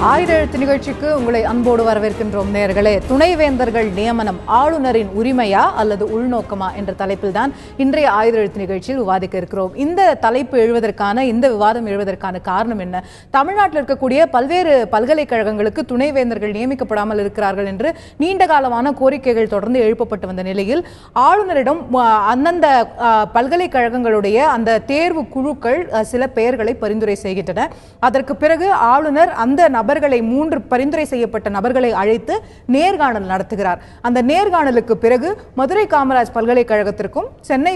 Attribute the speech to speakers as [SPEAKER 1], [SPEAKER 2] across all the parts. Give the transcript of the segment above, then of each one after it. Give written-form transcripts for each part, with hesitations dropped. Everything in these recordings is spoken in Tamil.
[SPEAKER 1] ஆயிரத்து நிகழ்ச்சிக்கு உங்களை அன்போடு வரவேற்கின்றோம் நேயர்களே. துணைவேந்தர்கள் நியமனம் ஆளுநரின் உரிமையா அல்லது உள்நோக்கமா என்ற தலைப்பில் தான் இன்றைய ஆயிரத்து நிகழ்ச்சியில் விவாதிக்க இருக்கிறோம். இந்த தலைப்பு எழுவதற்கான, இந்த விவாதம் எழுவதற்கான காரணம் என்ன? தமிழ்நாட்டில் இருக்கக்கூடிய பல்வேறு பல்கலைக்கழகங்களுக்கு துணைவேந்தர்கள் நியமிக்கப்படாமல் இருக்கிறார்கள் என்று நீண்ட காலமான கோரிக்கைகள் தொடர்ந்து எழுப்பப்பட்டு வந்த நிலையில் ஆளுநரிடம் அந்தந்த பல்கலைக்கழகங்களுடைய அந்த தேர்வு குழுக்கள் சில பெயர்களை பரிந்துரை செய்கின்றன. அதற்கு பிறகு ஆளுநர் அந்த நபர்களை 3 பரிந்துரை செய்யப்பட்ட நபர்களை அழைத்து நேர்காணல் நடத்துகிறார். அந்த நேர்காணலுக்கு பிறகு மதுரை காமராஜ் பல்கலைக்கழகத்திற்கும் சென்னை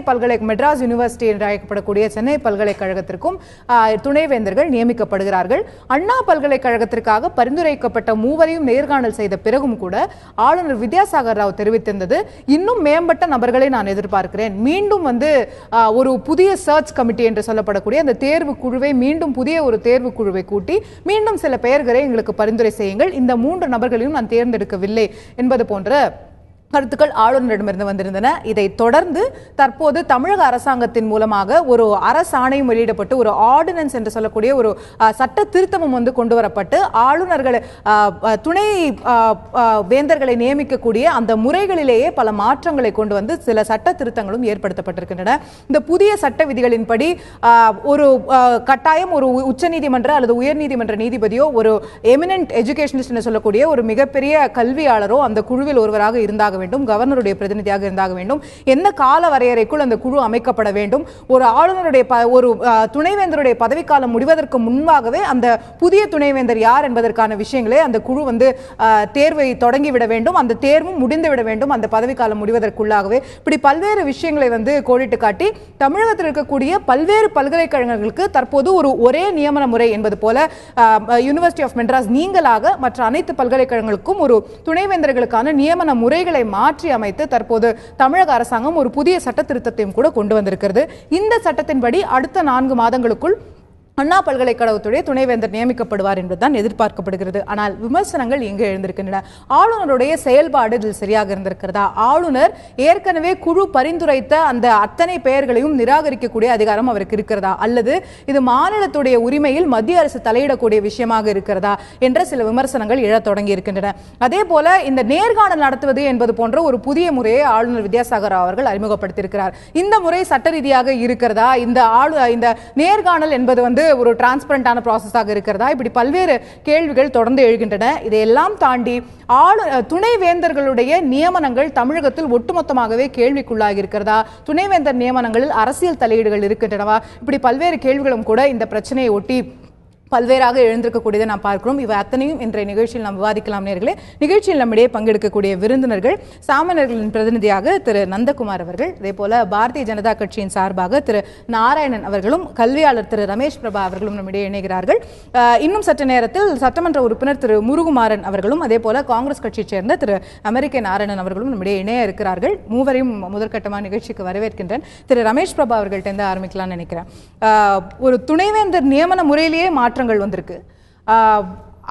[SPEAKER 1] மெட்ராஸ் யூனிவர்சிட்டி என்று அழைக்கப்படக்கூடிய சென்னை பல்கலைக்கழகத்திற்கும் துணைவேந்தர்கள் நியமிக்கப்படுகிறார்கள். அண்ணா பல்கலைக்கழகத்திற்காக பரிந்துரைக்கப்பட்ட 3வரையும் நேர்காணல் செய்த பிறகும் கூட ஆளுநர் வித்யாசாகர் ராவ் தெரிவித்திருந்தது, இன்னும் மேம்பட்ட நபர்களை நான் எதிர்பார்க்கிறேன். மீண்டும் ஒரு புதிய சர்ச் கமிட்டி என்று சொல்லப்படக்கூடிய அந்த தேர்வு குழுவை மீண்டும் புதிய ஒரு தேர்வு குழுவை கூட்டி மீண்டும் சில பெயர்களை எங்களுக்கு பரிந்துரை செய்யுங்கள், இந்த 3 நபர்களையும் நான் தேர்ந்தெடுக்கவில்லை என்பது போன்ற கருத்துக்கள் ஆளுநரிடமிருந்து வந்திருந்தன. இதை தொடர்ந்து தற்போது தமிழக அரசாங்கத்தின் மூலமாக ஒரு அரசாணையும் வெளியிடப்பட்டு ஒரு ஆர்டினன்ஸ் என்று சொல்லக்கூடிய ஒரு சட்ட திருத்தமும் கொண்டு வரப்பட்டு ஆளுநர்களை துணை வேந்தர்களை நியமிக்கக்கூடிய அந்த முறைகளிலேயே பல மாற்றங்களை கொண்டு வந்து சில சட்ட திருத்தங்களும் ஏற்படுத்தப்பட்டிருக்கின்றன. இந்த புதிய சட்ட விதிகளின்படி ஒரு கட்டாயம் ஒரு உச்சநீதிமன்ற அல்லது உயர்நீதிமன்ற நீதிபதியோ ஒரு எமினன்ட் எஜுகேஷனிஸ்ட் என்று சொல்லக்கூடிய ஒரு மிகப்பெரிய கல்வியாளரோ அந்த குழுவில் ஒருவராக இருந்தாக வேண்டும், கவர்னருடைய பிரதிநிதியாக இருந்தாக வேண்டும், என்ன கால வரையறைக்குள் அந்த குழு அமைக்கப்பட வேண்டும், ஒரு ஆளுநருடைய ஒரு துணைவேந்தருடைய பதவிக்காலம் முடிவதற்கு முன்பாகவே அந்த புதிய துணைவேந்தர் யார் என்பதற்கான விஷயங்களே அந்த குழு தேர்வை தொடங்கிவிட வேண்டும், அந்த தேர்வும் முடிந்துவிட வேண்டும் அந்த பதவிக்காலம் முடிவதற்குள்ளாகவே. இப்படி பல்வேறு விஷயங்களை கோடிட்டு காட்டி தமிழகத்தில் இருக்கக்கூடிய பல்வேறு பல்கலைக்கழகங்களுக்கு தற்போது ஒரே நியமன முறை என்பது போல யூனிவர்சிட்டி ஆஃப் மெட்ராஸ் நீங்களாக மற்ற அனைத்து பல்கலைக்கழகங்களுக்கும் ஒரு துணைவேந்தர்களுக்கான நியமன முறைகளை மாற்றி அமைத்து தற்போது தமிழக அரசாங்கம் ஒரு புதிய சட்ட திருத்தத்தையும் கூட கொண்டு வந்திருக்கிறது. இந்த சட்டத்தின்படி அடுத்த 4 மாதங்களுக்குள் அண்ணா பல்கலைக்கழகத்துடைய துணைவேந்தர் நியமிக்கப்படுவார் என்பதுதான் எதிர்பார்க்கப்படுகிறது. ஆனால் விமர்சனங்கள் எங்கே எழுந்திருக்கின்றன? ஆளுநருடைய செயல்பாடு இதில் சரியாக இருந்திருக்கிறதா? ஆளுநர் ஏற்கனவே குழு பரிந்துரைத்த அந்த அத்தனை பெயர்களையும் நிராகரிக்கக்கூடிய அதிகாரம் அவருக்கு இருக்கிறதா, அல்லது இது மாநிலத்துடைய உரிமையில் மத்திய அரசு தலையிடக்கூடிய விஷயமாக இருக்கிறதா என்ற சில விமர்சனங்கள் எழத் தொடங்கி இருக்கின்றன. அதே போல இந்த நேர்காணல் நடத்துவது என்பது போன்ற ஒரு புதிய முறையை ஆளுநர் வித்யாசாகர் ராவ் அவர்கள் அறிமுகப்படுத்தியிருக்கிறார். இந்த முறை சட்ட ரீதியாக இருக்கிறதா? இந்த நேர்காணல் என்பது ஒரு டிரான்ஸ்பரண்டான ப்ராசஸாக இருக்கிறதா? இப்படி பல்வேறு கேள்விகள் தொடர்ந்து எழுகின்றன. இதையெல்லாம் தாண்டி துணைவேந்தர்களுடைய நியமனங்கள் தமிழகத்தில் ஒட்டுமொத்தமாகவே கேள்விக்குள்ளாகி இருக்கிறதா? துணைவேந்தர் நியமனங்களில் அரசியல் தலையீடுகள் இருக்கின்றனவா? இப்படி பல்வேறு கேள்விகளும் கூட இந்த பிரச்சனையை ஒட்டி பல்வேறாக எழுந்திருக்கக்கூடியதை நாம் பார்க்கிறோம். இவை அத்தனையும் இன்றைய நிகழ்ச்சியில் நாம் விவாதிக்கலாம் நேயர்களே. நிகழ்ச்சியில் நம்மிடையே பங்கெடுக்கக்கூடிய விருந்தினர்கள் சாமானியர்களின் பிரதிநிதியாக திரு நந்தகுமார் அவர்கள், அதே போல பாரதிய ஜனதா கட்சியின் சார்பாக திரு நாராயணன் அவர்களும், கல்வியாளர் திரு ரமேஷ் பிரபா அவர்களும் நம்மிடையே இணைகிறார்கள். இன்னும் சற்று நேரத்தில் சட்டமன்ற உறுப்பினர் திரு முருகுமாறன் அவர்களும், அதே போல காங்கிரஸ் கட்சியைச் சேர்ந்த திரு அமெரிக்க நாராயணன் அவர்களும் நம்மிடையே இணைய இருக்கிறார்கள். மூவரையும் முதற்கட்டமாக நிகழ்ச்சிக்கு வரவேற்கின்றேன். திரு ரமேஷ் பிரபா அவர்கள்ட்ட ஆரம்பிக்கலாம்னு நினைக்கிறேன். ஒரு துணைவேந்தர் நியமன முறையிலேயே மாற்றங்கள் வந்திருக்கு,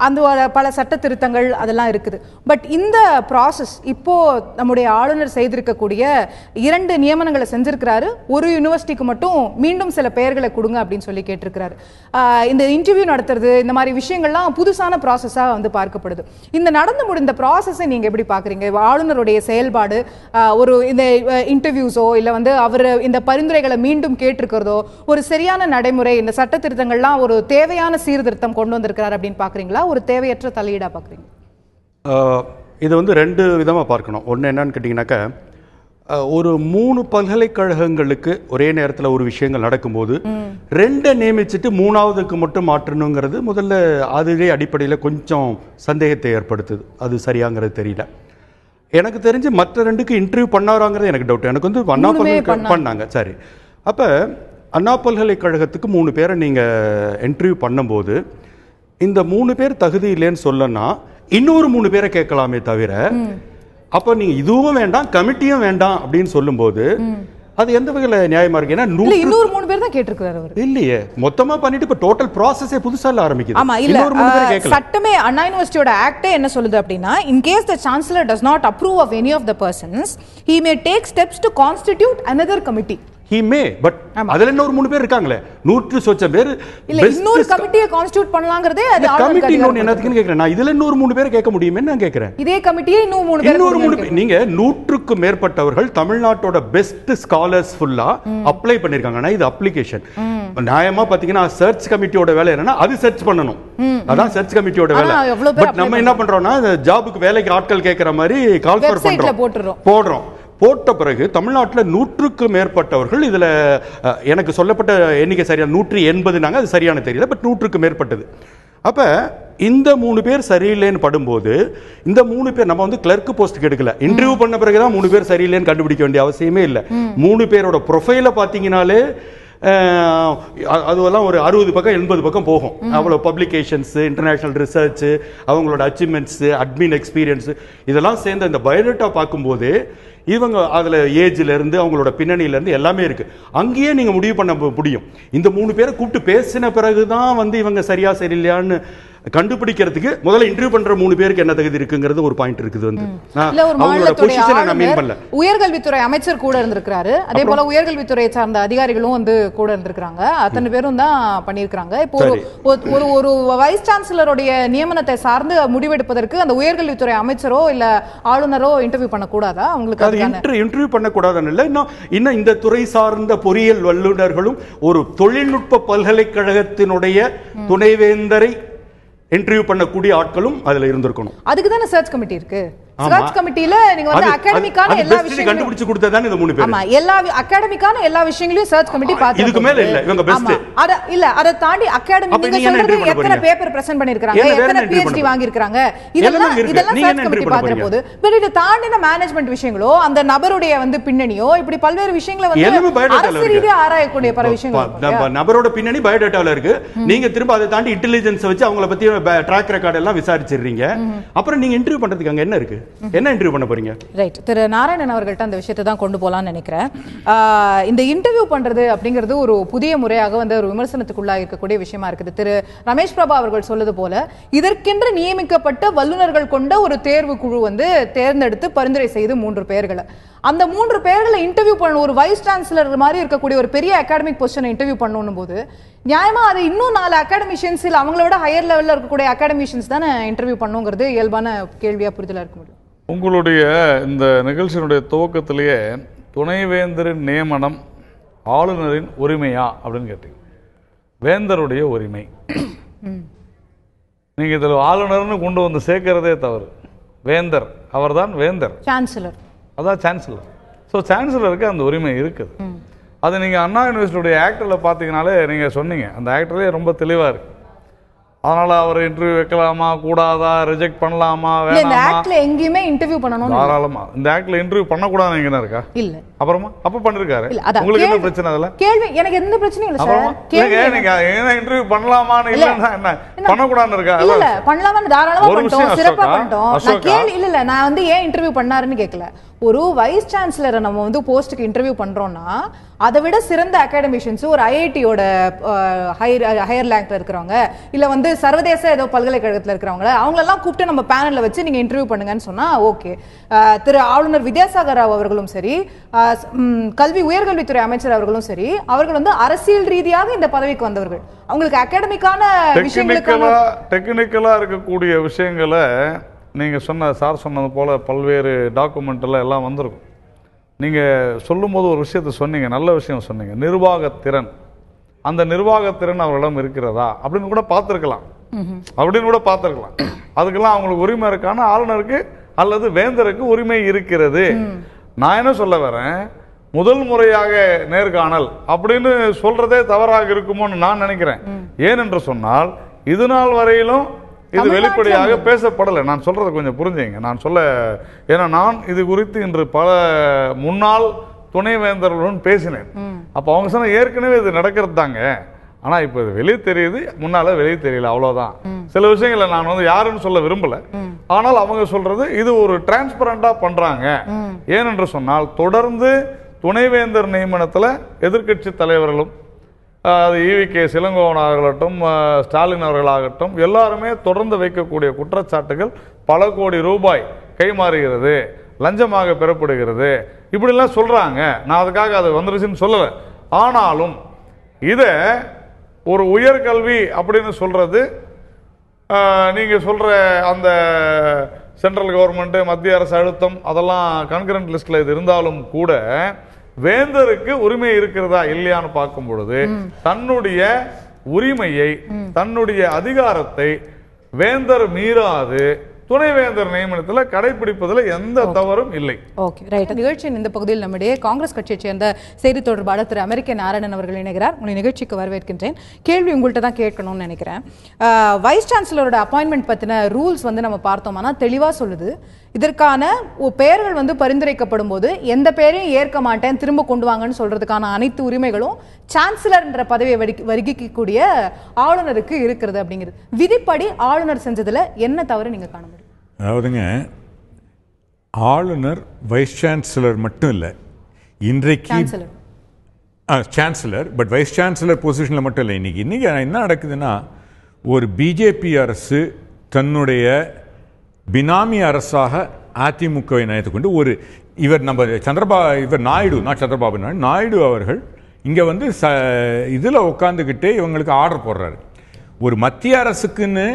[SPEAKER 1] அந்த பல சட்ட திருத்தங்கள் அதெல்லாம் இருக்குது. பட் இந்த ப்ராசஸ் இப்போ நம்முடைய ஆளுநர் செய்திருக்கக்கூடிய 2 நியமனங்களை செஞ்சிருக்கிறாரு. ஒரு யூனிவர்சிட்டிக்கு மட்டும் மீண்டும் சில பெயர்களை கொடுங்க அப்படின்னு சொல்லி கேட்டிருக்கிறாரு. இந்த இன்டர்வியூ நடத்துறது, இந்த மாதிரி விஷயங்கள்லாம் புதுசான ப்ராசஸாக பார்க்கப்படுது. இந்த நடந்து முடிந்த ப்ராசஸை நீங்க எப்படி பாக்குறீங்க? ஆளுநருடைய செயல்பாடு, ஒரு இந்த இன்டர்வியூஸோ இல்ல அவர் இந்த பரிந்துரைகளை மீண்டும் கேட்டிருக்கிறதோ ஒரு சரியான நடைமுறை, இந்த சட்ட திருத்தங்கள்லாம் ஒரு தேவையான சீர்திருத்தம் கொண்டு வந்திருக்கிறார் அப்படின்னு பாக்குறீங்களா, ஒரு தேவையற்ற தலையீடா பாக்குறீங்க?
[SPEAKER 2] இது 2 விதமாக பார்க்கணும். ஒன்று என்னன்னு கேட்டிங்கனாக்கா, ஒரு 3 பல்கலைக்கழகங்களுக்கு ஒரே நேரத்தில் ஒரு விஷயங்கள் நடக்கும்போது 2 நியமிச்சுட்டு 3வதுக்கு மட்டும் மாற்றணுங்கிறது முதல்ல அதுவே அடிப்படையில் கொஞ்சம் சந்தேகத்தை ஏற்படுத்துது. அது சரியாங்கிறது தெரியல. எனக்கு தெரிஞ்சு மற்ற 2க்கு இன்டர்வியூ பண்ணாராங்கிறது எனக்கு டவுட். எனக்கு அண்ணா பல்கலைக்கழகம் பண்ணாங்க. சரி, அப்போ அண்ணா பல்கலைக்கழகத்துக்கு 3 பேரை நீங்கள் இன்டர்வியூ பண்ணும்போது இந்த 3 பேர் தகுதி இல்லைன்னு சொல்லனா இன்னொரு 3 பேரை கேட்கலாமே தவிர, அப்ப நீங்க இதுவும் வேண்டாம் கமிட்டியும் வேண்டாம் அப்படின்னு சொல்லும்போது அது எந்த வகையில நியாயமா இருக்கு? ஏன்னா
[SPEAKER 1] இன்னொரு 3 பேர் தான் கேட்டிருக்காரு அவர்.
[SPEAKER 2] இல்லையே, மொத்தமா பண்ணிட்டு இப்ப டோட்டல் ப்ராசஸே புதுசா ஆரம்பிக்குது.
[SPEAKER 1] ஆமா, இல்ல சட்டமே அண்ணா யுனிவர்சிட்டியோட ஆக்டே என்ன சொல்லுது அப்படின்னா, in case the chancellor does not approve of any of the persons, he may take steps to constitute another committee.
[SPEAKER 2] he may, but அதுல இன்னொரு 3 பேர் இருக்காங்களே, 100 சொச்ச பேர்
[SPEAKER 1] இல்ல இன்னொரு கமிட்டியை கான்ஸ்டிட்யூட் பண்ணலாம்ங்கறதே அது
[SPEAKER 2] கமிட்டி இன்னொரு என்னத்துக்குன்னு கேக்குறேன் நான். இதுல இன்னொரு 3 பேர் கேட்க முடியுமே நான் கேக்குறேன். இதே
[SPEAKER 1] கமிட்டியே இன்னொரு 3
[SPEAKER 2] பேர் நீங்க 100க்கு மேற்பட்டவர்கள் தமிழ்நாட்டோட பெஸ்ட் ஸ்காலர்ஸ் ஃபுல்லா அப்ளை பண்ணிருக்காங்க. ஆனா இது அப்ளிகேஷன் நியாயமா பாத்தீங்கன்னா சர்ச் கமிட்டியோட வேலை என்னன்னா அது சர்ச் பண்ணணும். அதான் சர்ச் கமிட்டியோட வேலை. பட் நம்ம என்ன பண்றோம்னா ஜாபுக்கு வேலைக்கு ஆட்கள் கேட்கற மாதிரி கால் ஃபார் பண்றோம், போடுறோம். போட்ட பிறகு தமிழ்நாட்டில் 100க்கு மேற்பட்டவர்கள் இதுல எனக்கு சொல்லப்பட்ட எண்ணிக்கை சரியா 180 அது சரியான தெரியல, பட் 100க்கு மேற்பட்டது. அப்ப இந்த 3 பேர் சரியில்லைன்னு படும்போது இந்த 3 பேர் நம்ம வந்து கிளர்க் போஸ்ட்டுக்கு எடுக்கல, இன்டர்வியூ பண்ண பிறகுதான் 3 பேர் சரியில்லைன்னு கண்டுபிடிக்க வேண்டிய அவசியமே இல்லை. 3 பேரோட ப்ரொஃபைலை பார்த்தீங்கன்னாலே அதுவெல்லாம் ஒரு 60 பக்கம் 80 பக்கம் போகும். அவ்வளோ பப்ளிகேஷன்ஸ், இன்டர்நேஷனல் ரிசர்ச், அவங்களோட அச்சீவ்மெண்ட்ஸ், அட்மின் எக்ஸ்பீரியன்ஸ் இதெல்லாம் சேர்ந்து அந்த பயோடேட்டா பார்க்கும்போது இவங்க அதுல ஏஜ்ல இருந்து அவங்களோட பின்னணியில இருந்து எல்லாமே இருக்கு. அங்கேயே நீங்க முடிவு பண்ண முடியும். இந்த 3 பேரை கூப்பிட்டு பேசின பிறகுதான் வந்து இவங்க சரியா சரியில்லையான்னு கண்டுபிடிக்கிறதுக்கு முதல்ல இன்டர்வியூ பண்ற 3 பேருக்கு என்ன தகுதி இருக்குங்கிறது ஒரு பாயிண்ட் இருக்குது. வந்து அவங்களோட பொசிஷனை நான் மீன் பண்ணல.
[SPEAKER 1] உயர்கல்வித்துறை அமைச்சர் கூட இருந்திருக்காரு, அதே போல உயர்கல்வித்துறையை சார்ந்த அதிகாரிகளும் வந்து கூட இருந்திருக்காங்க. அத்தனை பேரும் தான் பண்ணியிருக்காங்க. இப்போ ஒரு வைஸ் சான்சலருடைய நியமனத்தை சார்ந்து முடிவெடுப்பதற்கு அந்த உயர்கல்வித்துறை அமைச்சரோ இல்ல ஆளுநரோ இன்டர்வியூ பண்ணக்கூடாதா? அவங்களுக்கு
[SPEAKER 2] இன்டர்வியூ பண்ணக்கூடாதுன்னு இல்லை, இன்னும் இந்த துறை சார்ந்த பொறியியல் வல்லுநர்களும் ஒரு தொழில்நுட்ப பல்கலைக்கழகத்தினுடைய துணைவேந்தரை இன்டர்வியூ பண்ணக்கூடிய ஆட்களும் அதுல இருந்திருக்கணும்.
[SPEAKER 1] அதுக்கு தானே சர்ச் கமிட்டி இருக்கு. சர்ச் கமிட்டில நீங்க வந்து அகாடமிக்கான எல்லா விஷயங்களையும்
[SPEAKER 2] கண்டுபிடிச்சு கொடுத்ததானே இந்த 3 பேர்.
[SPEAKER 1] ஆமா, எல்லா அகாடமிக்கான எல்லா விஷயங்களையும் சர்ச் கமிட்டி பாத்து
[SPEAKER 2] இதுக்கு மேல இல்ல இவங்க பெஸ்ட்.
[SPEAKER 1] அத இல்ல அத தாண்டி அகாடமி நீங்க சொல்றது எத்தனை பேப்பர் பிரசன்ட் பண்ணிருக்காங்க, எத்தனை PhD வாங்கி இருக்காங்க, இதெல்லாம் சர்ச் கமிட்டி பாக்குற போது பட் இது தாண்டின மேனேஜ்மென்ட் விஷயங்களோ அந்த நபருடைய வந்து பின்னணியோ இப்படி பல்வேறு விஷயங்களை வந்து அரசு ரீதியா ஆராயக்கூடிய பல விஷயங்கள்
[SPEAKER 2] நபரோட பின்னணி பயோடேட்டால இருக்கு. நீங்க திரும்ப அதை தாண்டி இன்டெலிஜென்ஸ் வச்சு அவங்கள பத்தி ட்ராக் ரெக்கார்ட் எல்லாம் விசாரிச்சிடுறீங்க. அப்புறம் நீங்க இன்டர்வியூ பண்றதுக்கு அங்க என்ன இருக்கு? என்ன இன்டர்வியூ பண்ண போறீங்க? ரைட்,
[SPEAKER 1] திரு நாராயணன் அவர்கள்ட்ட அந்த விஷயத்தை தான் கொண்டு போலாம்னு நினைக்கிறேன். இந்த இன்டர்வியூ பண்றது அப்படிங்கிறது ஒரு புதிய முறையாக வந்து ஒரு விமர்சனத்துக்குள்ளாக இருக்கக்கூடிய விஷயமா இருக்குது. திரு ரமேஷ் பிரபா அவர்கள் சொல்வது போல இதற்கென்று நியமிக்கப்பட்ட வல்லுநர்கள் கொண்ட ஒரு தேர்வு குழு வந்து தேர்ந்தெடுத்து பரிந்துரை செய்து 3 பேர்களை அந்த 3 பேர்களை இன்டர்வியூ பண்ணணும். ஒரு வைஸ் சான்சலர் மாதிரி இருக்கக்கூடிய ஒரு பெரிய அகாடமிக் பொசிஷனை இன்டர்வியூ பண்ணணும் போது நியாயமா அது இன்னும் 4 அகாடமிஷியன்ஸ் இல்ல அவங்களோட ஹையர் லெவல்ல இருக்கக்கூடிய அகாடமிஷியன்ஸ் தானே இன்டர்வியூ பண்ணுங்கிறது இயல்பான கேள்வியா புரிதலா இருக்க முடியும்.
[SPEAKER 3] உங்களுடைய இந்த நிகழ்ச்சியினுடைய துவக்கத்திலேயே துணைவேந்தரின் நியமனம் ஆளுநரின் உரிமையா அப்படின்னு கேட்டீங்க. வேந்தருடைய உரிமை. நீங்க இதில் ஆளுநர்னு கொண்டு வந்து சேர்க்கிறதே தவறு. வேந்தர் அவர்தான் வேந்தர், சான்சலர் அதான் சான்சலர். ஸோ சான்சலருக்கு அந்த உரிமை இருக்குது. அது நீங்கள் அண்ணா யூனிவர்சிட்டியுடைய ஆக்டில் பார்த்தீங்கனாலே நீங்கள் சொன்னீங்க, அந்த ஆக்டிலே ரொம்ப தெளிவாக இருக்கு. அதனால அவர் இன்டர்வியூ வைக்கலாமா கூடாதா, ரிஜெக்ட் பண்ணலாமா வேணாமா,
[SPEAKER 1] எங்கேயுமே இன்டர்வியூ பண்ணணும்
[SPEAKER 3] தாராளமா. இந்த ஆக்ட்ல இன்டர்வியூ பண்ணக்கூடாது எங்க இருக்கா?
[SPEAKER 1] இல்ல
[SPEAKER 3] அப்புறமா அப்ப பண்ணிருக்காரு. உங்களுக்கு என்ன பிரச்சனை? அதுல
[SPEAKER 1] கேள்வி எனக்கு எந்த பிரச்சனையும் இல்ல சார்.
[SPEAKER 3] கேளுங்க, நீங்க என்ன இன்டர்வியூ பண்ணலாமான்னு இல்லன்னா என்ன பண்ணக்கூடாதுன்னு இருக்கா?
[SPEAKER 1] இல்ல பண்ணலாமான்னு தாராளமா பண்ணிட்டோம், சிறப்பா பண்ணிட்டோம். நான் கேள்வி இல்ல நான் வந்து ஏன் இன்டர்வியூ பண்ணாருன்னு கேட்கல. ஒரு வைஸ் சான்சலரை நம்ம வந்து போஸ்ட்டுக்கு இன்டர்வியூ பண்றோம்னா அதை விட சிறந்த அகாடமிஷியன்ஸ் ஒரு ஐஐடியோட ஹையர் ரேங்க்ல இருக்கிறவங்க இல்ல வந்து சர்வதேச ஏதோ பல்கலைக்கழகத்தில் இருக்கிறவங்க அவங்களெல்லாம் கூப்பிட்டு நம்ம பேனல்ல வச்சு நீங்க இன்டர்வியூ பண்ணுங்கன்னு சொன்னா ஓகே. திரு ஆளுநர் வித்யாசாகர் ராவ் அவர்களும் சரி, உயர்கல்வித்துறை அமைச்சர் அவர்களும் சரி, அவர்கள் வந்து அரசியல் ரீதியாக இந்த பதவிக்கு வந்தவர்கள். அவங்களுக்கு அகாடமிக்கான விஷயங்களுக்கான
[SPEAKER 3] டெக்னிக்கலா இருக்கக்கூடிய விஷயங்களை நீங்க சார் சொன்னது போல பல்வேறு டாக்குமெண்ட் எல்லாம் வந்திருக்கும். நீங்க சொல்லும் போது ஒரு விஷயத்தை சொன்னீங்க, நல்ல விஷயம் சொன்னீங்க, நிர்வாகத்திறன். அந்த நிர்வாகத்திறன் அவர்களிடம் இருக்கிறதா அப்படின்னு கூட பார்த்திருக்கலாம், அதுக்கெல்லாம் அவங்களுக்கு உரிமை இருக்கான ஆளுநருக்கு அல்லது வேந்தருக்கு உரிமை இருக்கிறது. நான் என்ன சொல்ல வரேன், முதல் முறையாக நேர்காணல் அப்படின்னு சொல்றதே தவறாக இருக்குமோன்னு நான் நினைக்கிறேன். ஏனென்று சொன்னால் இது நாள் வரையிலும் இது வெளிப்படையாக பேசப்படலை. நான் சொல்றதை கொஞ்சம் புரிஞ்சுங்க. ஏன்னா நான் இது குறித்து இன்று பல முன்னாள் துணைவேந்தர்களுடன் பேசினேன். அப்ப அவங்க சொன்ன ஏற்கனவே இது நடக்கிறது தாங்க, ஆனா இப்ப இது வெளியே தெரியுது, முன்னால வெளியே தெரியல, அவ்வளவுதான். சில விஷயங்களை நான் வந்து யாருன்னு சொல்ல விரும்பல, ஆனால் அவங்க சொல்றது இது ஒரு டிரான்ஸ்பரண்டா பண்றாங்க. ஏனென்று சொன்னால் தொடர்ந்து துணைவேந்தர் நியமனத்துல எதிர்கட்சி தலைவர்களும் அது EVK இளங்கோவன் அவர்களாகட்டும் ஸ்டாலின் அவர்களாகட்டும் எல்லாருமே தொடர்ந்து வைக்கக்கூடிய குற்றச்சாட்டுகள் பல கோடி ரூபாய் கைமாறுகிறது, லஞ்சமாக பெறப்படுகிறது இப்படிலாம் சொல்றாங்க. நான் அதுக்காக அது வந்துருச்சுன்னு சொல்லலை. ஆனாலும் இதை ஒரு உயர்கல்வி அப்படின்னு சொல்றது நீங்க சொல்ற அந்த சென்ட்ரல் கவர்மெண்ட் மத்திய அரசு அழுத்தம் அதெல்லாம் கன்கரண்ட் லிஸ்ட்ல இது இருந்தாலும் கூட வேந்தருக்கு உரிமை இருக்கிறதா இல்லையான்னு பார்க்கும் பொழுது தன்னுடைய உரிமையை தன்னுடைய அதிகாரத்தை வேந்தர் மீறாது துணைவேந்தர் நியமனத்தில் கடைபிடிப்பதில் எந்த தவறும் இல்லை.
[SPEAKER 1] Okay right. நிகழ்ச்சியின் இந்த பகுதியில் நம்முடைய காங்கிரஸ் கட்சியைச் சேர்ந்த செய்தி தொடர்பாளர் திரு அமெரிக்க நாராயணன் அவர்கள் இணைகிறார். உங்களை நிகழ்ச்சிக்கு வரவேற்கின்றேன். கேள்வி உங்கள்கிட்ட தான் கேட்கணும்னு நினைக்கிறேன். வைஸ் சான்சலரோட அப்பாயின்மெண்ட் பற்றின ரூல்ஸ் நம்ம பார்த்தோம்னா தெளிவாக சொல்லுது. இதற்கான பெயர்கள் பரிந்துரைக்கப்படும் போது எந்த பெயரையும் ஏற்க மாட்டேன் திரும்ப கொண்டு வாங்கன்னு சொல்றதுக்கான அனைத்து உரிமைகளும் சான்சலர் என்ற பதவியை வகிக்கக்கூடிய ஆளுநருக்கு இருக்கிறது அப்படிங்கிறது. விதிப்படி ஆளுநர் செஞ்சதுல என்ன தவறு நீங்க காண முடியும்?
[SPEAKER 4] அதாவதுங்க, ஆளுநர் வைஸ் சான்சலர் மட்டும் இல்லை, இன்றைக்கு சான்சலர் பட் வைஸ் சான்சலர் பொசிஷனில் மட்டும் இல்லை. இன்னைக்கு என்ன நடக்குதுன்னா, ஒரு பிஜேபி அரசு தன்னுடைய பினாமி அரசாக அதிமுகவை நினைத்து கொண்டு இவர் சந்திரபாபு நாயுடு அவர்கள் இங்கே இதில் உட்காந்துக்கிட்டே இவங்களுக்கு ஆர்டர் போடுறாரு. ஒரு மத்திய அரசுக்குன்னு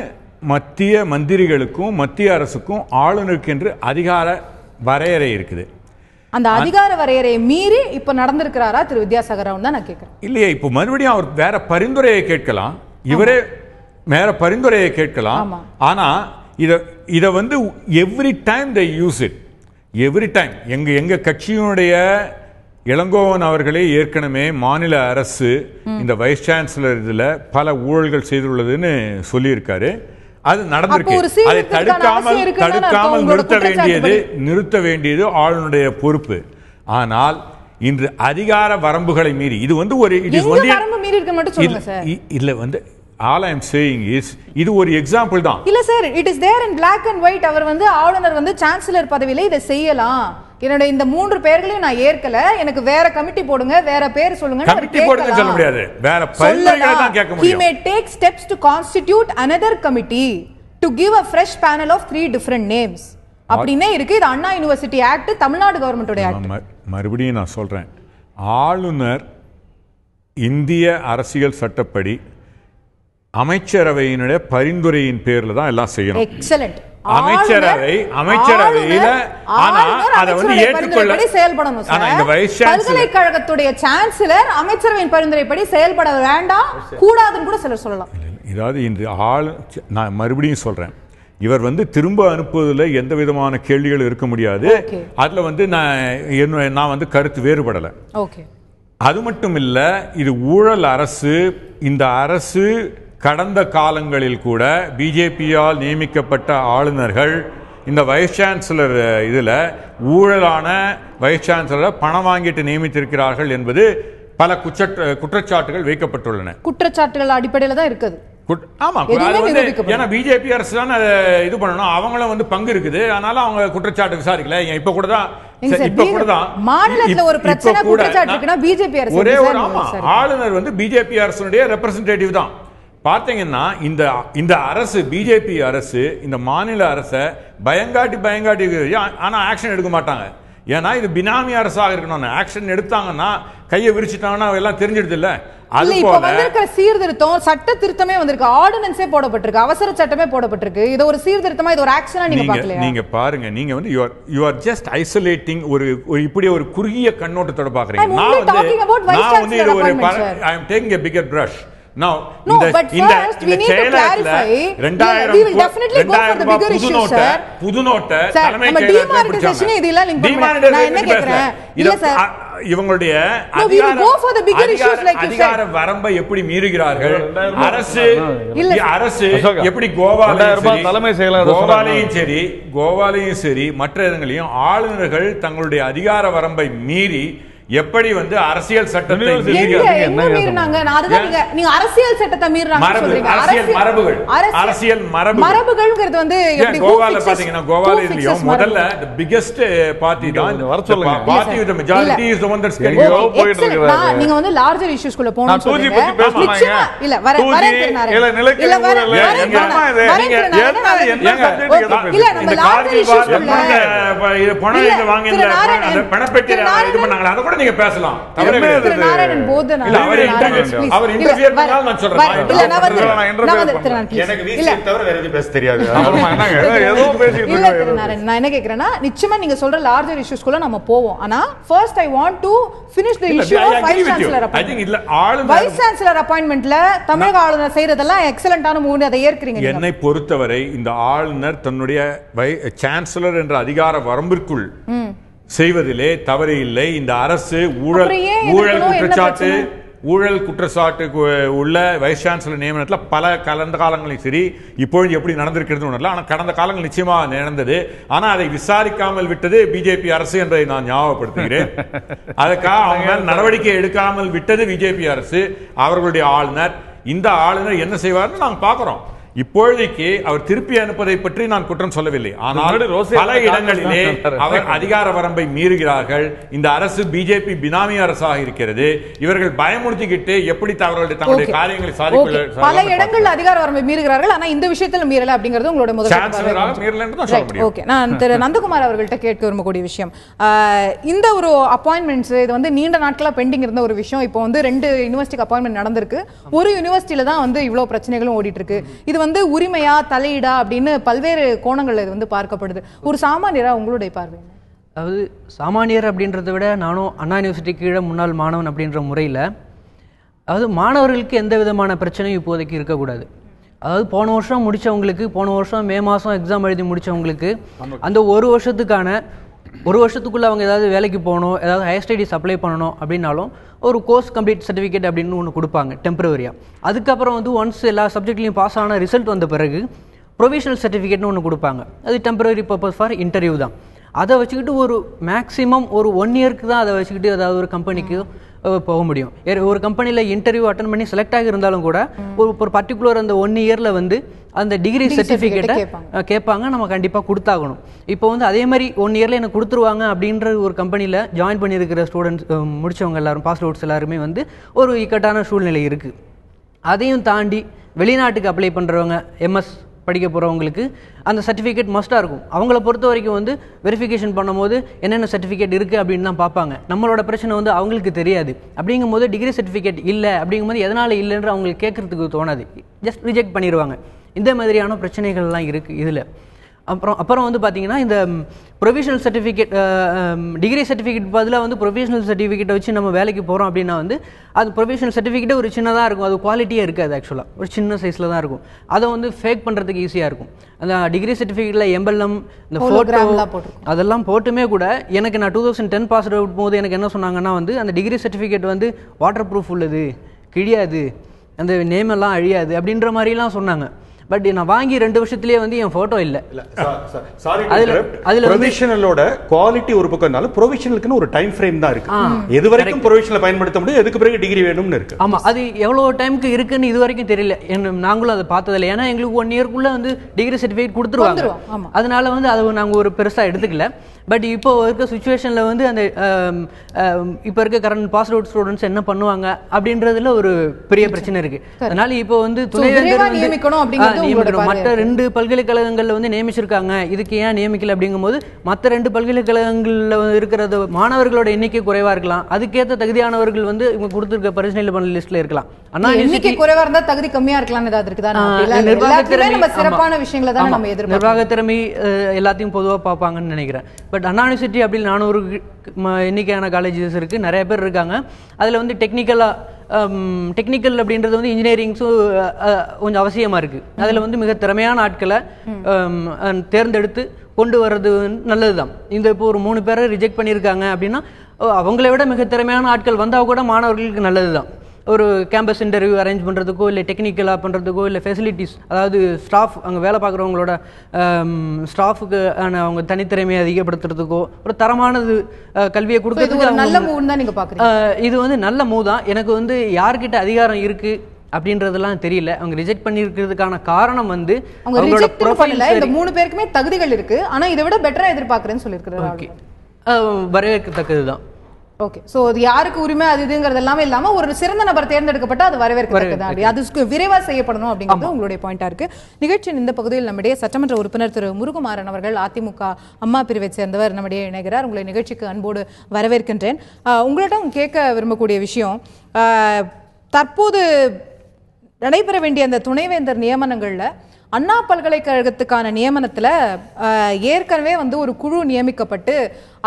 [SPEAKER 4] மத்திய மந்திரிகளுக்கும் மத்திய அரசுக்கும் ஆளுநருக்கு என்று அதிகார வரையறை இருக்குது.
[SPEAKER 1] அந்த அதிகார வரையறையை மீறி இப்ப நடந்திருக்கிறாரா திரு வித்யாசாகர் ராவ் தான் நான் கேட்கிறேன்.
[SPEAKER 4] இல்லையே, இப்போ மறுபடியும் அவர் வேற பரிந்துரையை கேட்கலாம், இவரே வேற பரிந்துரையை கேட்கலாம். ஆனா இதை every time they use it, every time. எங்க கட்சியினுடைய இளங்கோவன் அவர்களே ஏற்கனவே மாநில அரசு இந்த வைஸ் சான்சலர் இதுல பல ஊழல்கள் செய்துள்ளதுன்னு சொல்லியிருக்காரு. அது நடந்திருக்கு. அதை தடுக்காமல் நிறுத்த வேண்டியது ஆளுநருடைய பொறுப்பு. ஆனால் இன்று அதிகார வரம்புகளை மீறி இது ஒரு இல்ல all I am saying is இது ஒரு எக்ஸாம்பிள் தான்.
[SPEAKER 1] இல்ல sir, it is there in black and white. அவர் ஆளுநர் சான்சலர் பதவியில இதை செய்யலாம். என்னோட இந்த 3 பெயர்களையும் நான் ஏற்கல, எனக்கு வேற கமிட்டி போடுங்க, வேற பேர் சொல்லுங்க.
[SPEAKER 4] கமிட்டி போடுங்க சொல்ல முடியாது, வேற பரிந்துரைகளை தான் கேட்க முடியும்.
[SPEAKER 1] He may take steps to constitute another committee to give a fresh panel of 3 different names. அப்படினே இருக்கு. இது அண்ணா யுனிவர்சிட்டி ஆக்ட், தமிழ்நாடு கவர்மெண்டோட ஆக்ட்.
[SPEAKER 4] மறுபடியும் நான் சொல்றேன், ஆளுநர் இந்திய அரசியல் சட்டப்படி அமைச்சரவையினுடைய பரிந்துரையின் பேர்ல தான் எல்லாம் செய்யணும்.
[SPEAKER 1] எக்ஸலென்ட்.
[SPEAKER 4] அமைச்சரவையில ஏற்றுக்கொள்ள
[SPEAKER 1] செயல்படணும். பல்கலைக்கழகத்துடைய சான்சலர் அமைச்சரவையின் பரிந்துரைப்படி செயல்பட வேண்டாம், கூடாதுன்னு கூட சிலர் சொல்லலாம்.
[SPEAKER 4] இதாவது இன்று நான் மறுபடியும் சொல்றேன், இவர் திரும்ப அனுப்புவதில் எந்த விதமான கேள்விகள் இருக்க முடியாது. அதுல நான் கருத்து வேறுபடல. அது மட்டும் இல்ல, இது ஊழல் அரசு. இந்த அரசு கடந்த காலங்களில் கூட பிஜேபியால் நியமிக்கப்பட்ட ஆளுநர்கள் இந்த வைஸ் சான்சலர் இதுல ஊழலான வைஸ் சான்சலரை பணம் வாங்கிட்டு நியமித்திருக்கிறார்கள் என்பது பல குற்றச்சாட்டுகள் வைக்கப்பட்டுள்ளன.
[SPEAKER 1] குற்றச்சாட்டுகள் அடிப்படையில் தான் இருக்குது.
[SPEAKER 4] ஆமா, ஏன்னா பிஜேபி அரசு தான் இது பண்ணணும், அவங்களும் பங்கு இருக்குது. அதனால அவங்க குற்றச்சாட்டு விசாரிக்கல. இப்ப கூட தான்
[SPEAKER 1] மாநிலத்துல ஒரு பிரச்சனை குற்றச்சாட்டு இருக்குன்னா பிஜேபி அரசு
[SPEAKER 4] ஒரே ஒரு ஆளுநர் பிஜேபி அரசுடைய ரெப்ரசன்டேட்டிவ் தான். பார்த்தீங்கன்னா இந்த அரசு பிஜேபி அரசு இந்த மாநில அரசை பயங்காட்டி ஆனா ஆக்ஷன் எடுக்க மாட்டாங்க. ஏன்னா இது பினாமி அரசாக இருக்கணும். ஆக்ஷன் எடுத்தாங்கன்னா கையை விரிச்சிட்டாங்கன்னா எல்லாம் தெரிஞ்சிடுது இல்ல.
[SPEAKER 1] சீர்திருத்தம் சட்ட திருத்தமே வந்திருக்கு, ஆர்டினன்ஸே போடப்பட்டிருக்கு, அவசர சட்டமே போடப்பட்டிருக்கு. இது ஒரு சீர்திருத்தமா, இது ஒரு ஆக்ஷனா நீங்க பார்க்கலையா?
[SPEAKER 4] நீங்க பாருங்க, நீங்க you are just isolating ஒரு இப்படி ஒரு குறுகிய கண்ணோட்டத்தோட பாக்குறீங்க. I am taking a bigger brush. Now,
[SPEAKER 1] but first we need to clarify. We will definitely go for the bigger issues, sir.
[SPEAKER 4] புதுநோட்டை
[SPEAKER 1] தலைமை demonetization இதெல்லாம் லிங்க் பண்ணுங்க. நான் என்ன கேக்குறேன், இல்ல சார்,
[SPEAKER 4] இவங்களுடைய அதிகார வரம்பை எப்படி மீறுகிறார்கள்? அரசு எப்படி கோவாலையும் சரி மற்ற இடங்களையும் ஆளுநர்கள் தங்களுடைய அதிகார வரம்பை மீறி எப்படி வந்து அரசியல் சட்டத்தை
[SPEAKER 1] அரசியல் சட்டத்தை மரபுகள்ங்கிறது வந்து
[SPEAKER 4] கோவால பாத்தீங்கன்னா கோவால இதுலயும் முதல்ல the biggest party தான் party with the majority is the one that's getting போயிட்டு இருக்கு.
[SPEAKER 1] நீங்க வந்து larger issues குள்ள போணும் சொல்றீங்க. இல்ல வர
[SPEAKER 3] இல்ல நிலைக்கு இல்ல
[SPEAKER 1] இல்ல நம்ம larger issues குள்ள
[SPEAKER 4] இது பணம் இங்க வாங்கின அந்த பணப்பெட்டி இது பண்ணாங்க அத கூட நீங்க பேசலாம்.
[SPEAKER 1] நாராயணன் போதனா
[SPEAKER 4] இல்ல அவர் இன்டர்ஃபியர் பண்ணாலும் நான் சொல்றேன்.
[SPEAKER 1] இல்ல நான் வந்து
[SPEAKER 2] எனக்கு விசிட் தவிர வேற எதுவும் பேச தெரியாது.
[SPEAKER 3] ஆமா என்னங்க ஏதோ பேசிட்டு
[SPEAKER 1] இல்ல நாராயணன் நான் என்ன கேக்குறேன்னா நிச்சயமா நீங்க சொல்ற larger issues குள்ள நம்ம போவோம். ஆனா first I want to finish the issue of vice chancellor appointment.
[SPEAKER 4] I think இல்ல ஆளுநர்
[SPEAKER 1] vice chancellor appointmentல தமிழக ஆளுநர் செய்யறதெல்லாம் எக்ஸலென்ட்டான மூவ் அதை ஏற்கறீங்க.
[SPEAKER 4] என்னை பொறுத்தவரை இந்த ஆளுநர் தன்னுடைய சான்சலர் என்ற அதிகார வரம்பிற்குள் செய்வதிலே தவறு இல்லை. இந்த அரசு ஊழல் குற்றச்சாட்டு உள்ள வைஸ் சான்சலர் நியமனத்தில் பல கடந்த காலங்களில் சரி இப்பொழுது எப்படி நடந்திருக்கிறது ஒன்றும் இல்லை. ஆனால் கடந்த காலங்கள் நிச்சயமாக நடந்தது. ஆனால் அதை விசாரிக்காமல் விட்டது பிஜேபி அரசு என்பதை நான் ஞாபகப்படுத்துகிறேன். அதுக்காக அவங்க மேல் நடவடிக்கை எடுக்காமல் விட்டது பிஜேபி அரசு. அவர்களுடைய ஆளுநர் இந்த ஆளுநர் என்ன செய்வார்னு நாங்கள் பார்க்கிறோம். இப்பொழுதைக்கு அவர் திருப்பி அனுப்பதை பற்றி நான் குற்றம் சொல்லவில்லை. ஆனால் பல இடங்களிலே அவர் அதிகார வரம்பை மீறுகிறார்கள். இந்த அரசு பிஜேபி பினாமி அரசாக இருக்கிறது. இவர்கள் பயமுறுத்திக்கிட்டு எப்படி தங்களுடைய காரியங்களை சாதிக்க
[SPEAKER 1] பல இடங்கள் அதிகார வரம்பை மீறுகிறார்கள். ஆனா இந்த விஷயத்துல மீறல அப்படிங்கிறது உங்களோட முதல். ஓகே, நான் திரு நந்தகுமார் அவர்கள்ட்ட கேட்க விரும்பக்கூடிய விஷயம், இந்த ஒரு அப்பாயின்மெண்ட்ஸ் இது வந்து நீண்ட நாட்களா பெண்டிங் இருந்த ஒரு விஷயம். இப்போ வந்து 2 யூனிவர்சிட்டிக்கு அப்பாயின்மெண்ட் நடந்திருக்கு. ஒரு யூனிவர்சிட்டியில தான் வந்து இவ்வளவு பிரச்சனைகளும் ஓடிட்டு இருக்கு. இது வந்து உரிமையா தலையீடா அப்படின்னு பல்வேறு கோணங்கள்ல இது வந்து பார்க்கப்படுது. ஒரு சாமானியரா உங்களுடைய பார்வை?
[SPEAKER 5] அதாவது சாமானியர் அப்படின்றத விட நானும் அண்ணா யூனிவர்சிட்டி கீழே முன்னாள் மாணவன் அப்படின்ற முறையில், அதாவது மாணவர்களுக்கு எந்த விதமான பிரச்சனையும் இப்போதைக்கு இருக்கக்கூடாது. அதாவது போன வருஷம் முடித்தவங்களுக்கு, போன வருஷம் மே மாதம் எக்ஸாம் எழுதி முடித்தவங்களுக்கு அந்த ஒரு வருஷத்துக்குள்ளே அவங்க ஏதாவது வேலைக்கு போகணும், ஏதாவது ஹையர் ஸ்டடீஸ் அப்ளை பண்ணணும் அப்படின்னாலும் ஒரு கோர்ஸ் கம்ப்ளீட் சர்டிஃபிகேட் அப்படின்னு ஒன்று கொடுப்பாங்க டெம்பரவரியாக. அதுக்கப்புறம் வந்து ஒன்ஸ் எல்லா சப்ஜெக்ட்லையும் பாஸ் ஆன ரிசல்ட் வந்த பிறகு ப்ரொவிஷனல் சர்டிஃபிகேட்னு ஒன்று கொடுப்பாங்க. அது டெம்பரரி பர்பஸ் ஃபார் இன்டர்வியூ தான். அதை வச்சுக்கிட்டு ஒரு மேக்ஸிமம் ஒரு 1 இயருக்கு தான் அதை வச்சுக்கிட்டு ஏதாவது ஒரு கம்பெனிக்கு போக முடியும். ஒரு கம்பெனியில் இன்டர்வியூ அட்டன் பண்ணி செலக்ட் ஆகியிருந்தாலும் கூட ஒரு பர்டிகுலர் அந்த 1 இயரில் வந்து அந்த டிகிரி சர்டிஃபிகேட்டை கேட்பாங்க, நம்ம கண்டிப்பாக கொடுத்தாகணும். இப்போ வந்து அதே மாதிரி 1 இயரில் எனக்கு கொடுத்துருவாங்க அப்படின்ற ஒரு கம்பெனியில் ஜாயின் பண்ணியிருக்கிற ஸ்டூடெண்ட்ஸ் முடித்தவங்க எல்லாரும், பாஸ் அவுட்ஸ் எல்லாருமே வந்து ஒரு இக்கட்டான சூழ்நிலை இருக்குது. அதையும் தாண்டி வெளிநாட்டுக்கு அப்ளை பண்ணுறவங்க, எம்எஸ் படிக்க போகிறவங்களுக்கு அந்த சர்டிஃபிகேட் மஸ்ட்டாக இருக்கும். அவங்கள பொறுத்த வரைக்கும் வந்து வெரிஃபிகேஷன் பண்ணும்போது என்னென்ன சர்டிஃபிகேட் இருக்குது அப்படின்னு தான் பார்ப்பாங்க. நம்மளோட பிரச்சனை வந்து அவங்களுக்கு தெரியாது. அப்படிங்கும்போது டிகிரி சர்டிஃபிகேட் இல்லை அப்படிங்கும்போது எதனால் இல்லைன்ற அவங்களுக்கு கேட்குறதுக்கு தோணாது, ஜஸ்ட் ரிஜெக்ட் பண்ணிடுவாங்க. இந்த மாதிரியான பிரச்சனைகள்லாம் இருக்குது இதில். அப்புறம் வந்து பார்த்தீங்கன்னா இந்த ப்ரொவிஷனல் சர்டிஃபிகேட், டிகிரி சர்டிஃபிகேட் பதிலாக வந்து ப்ரொவிஷனல் சர்டிஃபிகேட்டை வச்சு நம்ம வேலைக்கு போகிறோம் அப்படின்னா வந்து அது ப்ரொவிஷனல் சர்டிஃபிகேட்டே ஒரு சின்னதாக இருக்கும், அது குவாலிட்டியாக இருக்காது. ஆக்சுவலாக ஒரு சின்ன சைஸில் தான் இருக்கும். அதை வந்து ஃபேக் பண்ணுறதுக்கு ஈஸியாக இருக்கும். அந்த டிகிரி சர்டிஃபிகேட்டில் எம்பெல்லம், இந்த ஃபோட்டோ அதெல்லாம் போட்டுமே கூட எனக்கு நான் 2010 பாஸ் அவுட் போது எனக்கு என்ன சொன்னாங்கன்னா வந்து அந்த டிகிரி சர்டிஃபிகேட் வந்து வாட்டர் ப்ரூஃப் உள்ளது, கிழியாது, அந்த நேம் எல்லாம் அழியாது அப்படின்ற மாதிரிலாம் சொன்னாங்க. பட் நான் வாங்கி 2 வருஷத்துலயே வந்து என் போட்டோ இல்ல.
[SPEAKER 2] அதுல ப்ரொவிஷனலோட குவாலிட்டி ஒரு பக்கம் இருந்தாலும் ப்ரொவிஷனலுக்குன்னு ஒரு டைம் ஃப்ரேம் தான் இருக்கு. எது வரைக்கும் ப்ரொவிஷனலை பயன்படுத்த முடியும், எதுக்கு பிறகு டிகிரி வேணும்னு இருக்கு.
[SPEAKER 5] ஆமா, அது எவ்வளவு டைமுக்கு இருக்குன்னு இது வரைக்கும் தெரியல, நாங்களும் அதை பார்த்ததில்லை. ஏன்னா எங்களுக்கு 1 இயர்க்குள்ள வந்து டிகிரி சர்டிஃபிகேட் கொடுத்துருவாங்க. அதனால வந்து அதை நாங்கள் ஒரு பெருசா எடுத்துக்கல. பட் இப்போ இருக்க சுச்சுவேஷன்ல வந்து அந்த இப்போ இருக்க கரண்ட் பாஸ் அவுட் ஸ்டூடெண்ட்ஸ் என்ன பண்ணுவாங்க அப்படின்றதுல ஒரு பெரிய பிரச்சனை இருக்கு. அதனால இப்போ வந்து மற்ற 2 பல்கலைக்கழகங்கள்ல வந்து நியமிச்சிருக்காங்க, இதுக்கு ஏன் நியமிக்கல அப்படிங்கும்போது மற்ற 2 பல்கலைக்கழகங்கள்ல இருக்கிறது மாணவர்களோட எண்ணிக்கை குறைவா இருக்கலாம், அதுக்கேற்ற தகுதியானவர்கள் வந்து இவங்க கொடுத்திருக்க பரிசீலனை பண்ண லிஸ்ட்ல இருக்கலாம். ஆனா
[SPEAKER 1] எண்ணிக்கை குறைவா இருந்தா தகுதி கம்மியா இருக்கலாம், ஏதாவது இருக்குதா? சிறப்பான விஷயங்களை தான் நம்ம எதிர்பார்க்கிறோம்.
[SPEAKER 5] நிர்வாக திறமை எல்லாத்தையும் பொதுவா பார்ப்பாங்கன்னு நினைக்கிறேன். பட் அண்ணா யூனிவர்சிட்டி அப்படி 400 எண்ணிக்கையான காலேஜஸ் இருக்கு, நிறைய பேர் இருக்காங்க. அதுல வந்து டெக்னிக்கல் அப்படின்றது வந்து இன்ஜினியரிங்ஸும் கொஞ்சம் அவசியமா இருக்கு. அதுல வந்து மிக திறமையான ஆட்களை தேர்ந்தெடுத்து கொண்டு வர்றது நல்லதுதான். இந்த இப்போ ஒரு 3 பேரை ரிஜெக்ட் பண்ணியிருக்காங்க அப்படின்னா அவங்கள விட மிக திறமையான ஆட்கள் வந்தா கூட மாணவர்களுக்கு நல்லதுதான். ஒரு கேம்பஸ் இன்டர்வியூ அரேஞ்ச் பண்ணுறதுக்கோ இல்லை டெக்னிக்கலாக பண்ணுறதுக்கோ இல்லை ஃபெசிலிட்டிஸ், அதாவது ஸ்டாஃப் அங்கே வேலை பார்க்குறவங்களோட ஸ்டாஃபுக்கு அவங்க தனித்திறமையை அதிகப்படுத்துறதுக்கோ ஒரு தரமானது கல்வியை கொடுக்கறதுக்கு
[SPEAKER 1] நல்ல மூவ் தான் நீங்க பாக்குறீங்க.
[SPEAKER 5] இது வந்து நல்ல மூவ் தான். எனக்கு வந்து யார்கிட்ட அதிகாரம் இருக்கு அப்படின்றதெல்லாம் தெரியல. அவங்க ரிஜெக்ட் பண்ணிருக்கிறதுக்கான காரணம் வந்து அவங்களோட ப்ரொஃபைல்.
[SPEAKER 1] இந்த 3 பேருக்குமே தகுதிகள் இருக்கு, ஆனா இதை விட பெட்டரா எதிர்பார்க்கறேன்னு சொல்லியிருக்காரு.
[SPEAKER 5] வரவேற்கத்தக்கதுதான்.
[SPEAKER 1] ஓகே, சோ அது யாருக்கு உரிமை அது இதுங்கிறது எல்லாமே இல்லாம ஒரு சிறந்த நபர் தேர்ந்தெடுக்கப்பட்டா அது வரவேற்கத்தக்கது, அது விரைவா செய்யப்படணும் அப்படிங்கிறது உங்களுடைய பாயிண்டா இருக்கு. நிகழ்ச்சியின் இந்த பகுதியில் நம்முடைய சட்டமன்ற உறுப்பினர் திரு முருகுமாறன் அவர்கள் அதிமுக அம்மா பிரிவை சேர்ந்தவர் நம்முடைய இணைகிறார். உங்களை நிகழ்ச்சிக்கு அன்போடு வரவேற்கின்றேன். உங்களிடம் கேட்க விரும்பக்கூடிய விஷயம், தற்போது நடைபெற வேண்டிய அந்த துணைவேந்தர் நியமனங்கள்ல அண்ணா பல்கலைக்கழகத்துக்கான நியமனத்துல ஏற்கனவே வந்து ஒரு குழு நியமிக்கப்பட்டு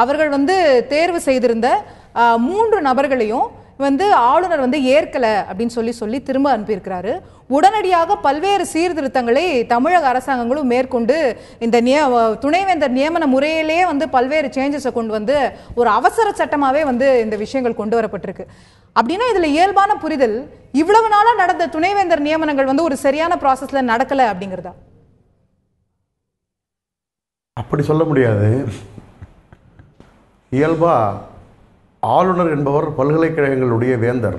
[SPEAKER 1] அவர்கள் வந்து தேர்வு செய்திருந்த 3 நபர்களையும் வந்து ஆளுநர் வந்து ஏற்கல அப்படின்னு சொல்லி திரும்ப அனுப்பியிருக்கிறாரு. உடனடியாக பல்வேறு சீர்திருத்தங்களை தமிழக அரசாங்கங்களும் மேற்கொண்டு இந்த துணைவேந்தர் நியமன முறையிலே வந்து பல்வேறு சேஞ்சஸை கொண்டு வந்து ஒரு அவசர சட்டமாவே வந்து இந்த விஷயங்கள் கொண்டு வரப்பட்டிருக்கு. அப்படின்னா இதுல இயல்பான புரிதல் இவ்வளவு நாளா நடந்த துணைவேந்தர் நியமனங்கள் வந்து ஒரு சரியான ப்ராசஸ்ல நடக்கல அப்படிங்கிறதா?
[SPEAKER 6] அப்படி சொல்ல முடியாது. இயல்பா ஆளுநர் என்பவர் பல்கலைக்கழகங்களுடைய வேந்தர்.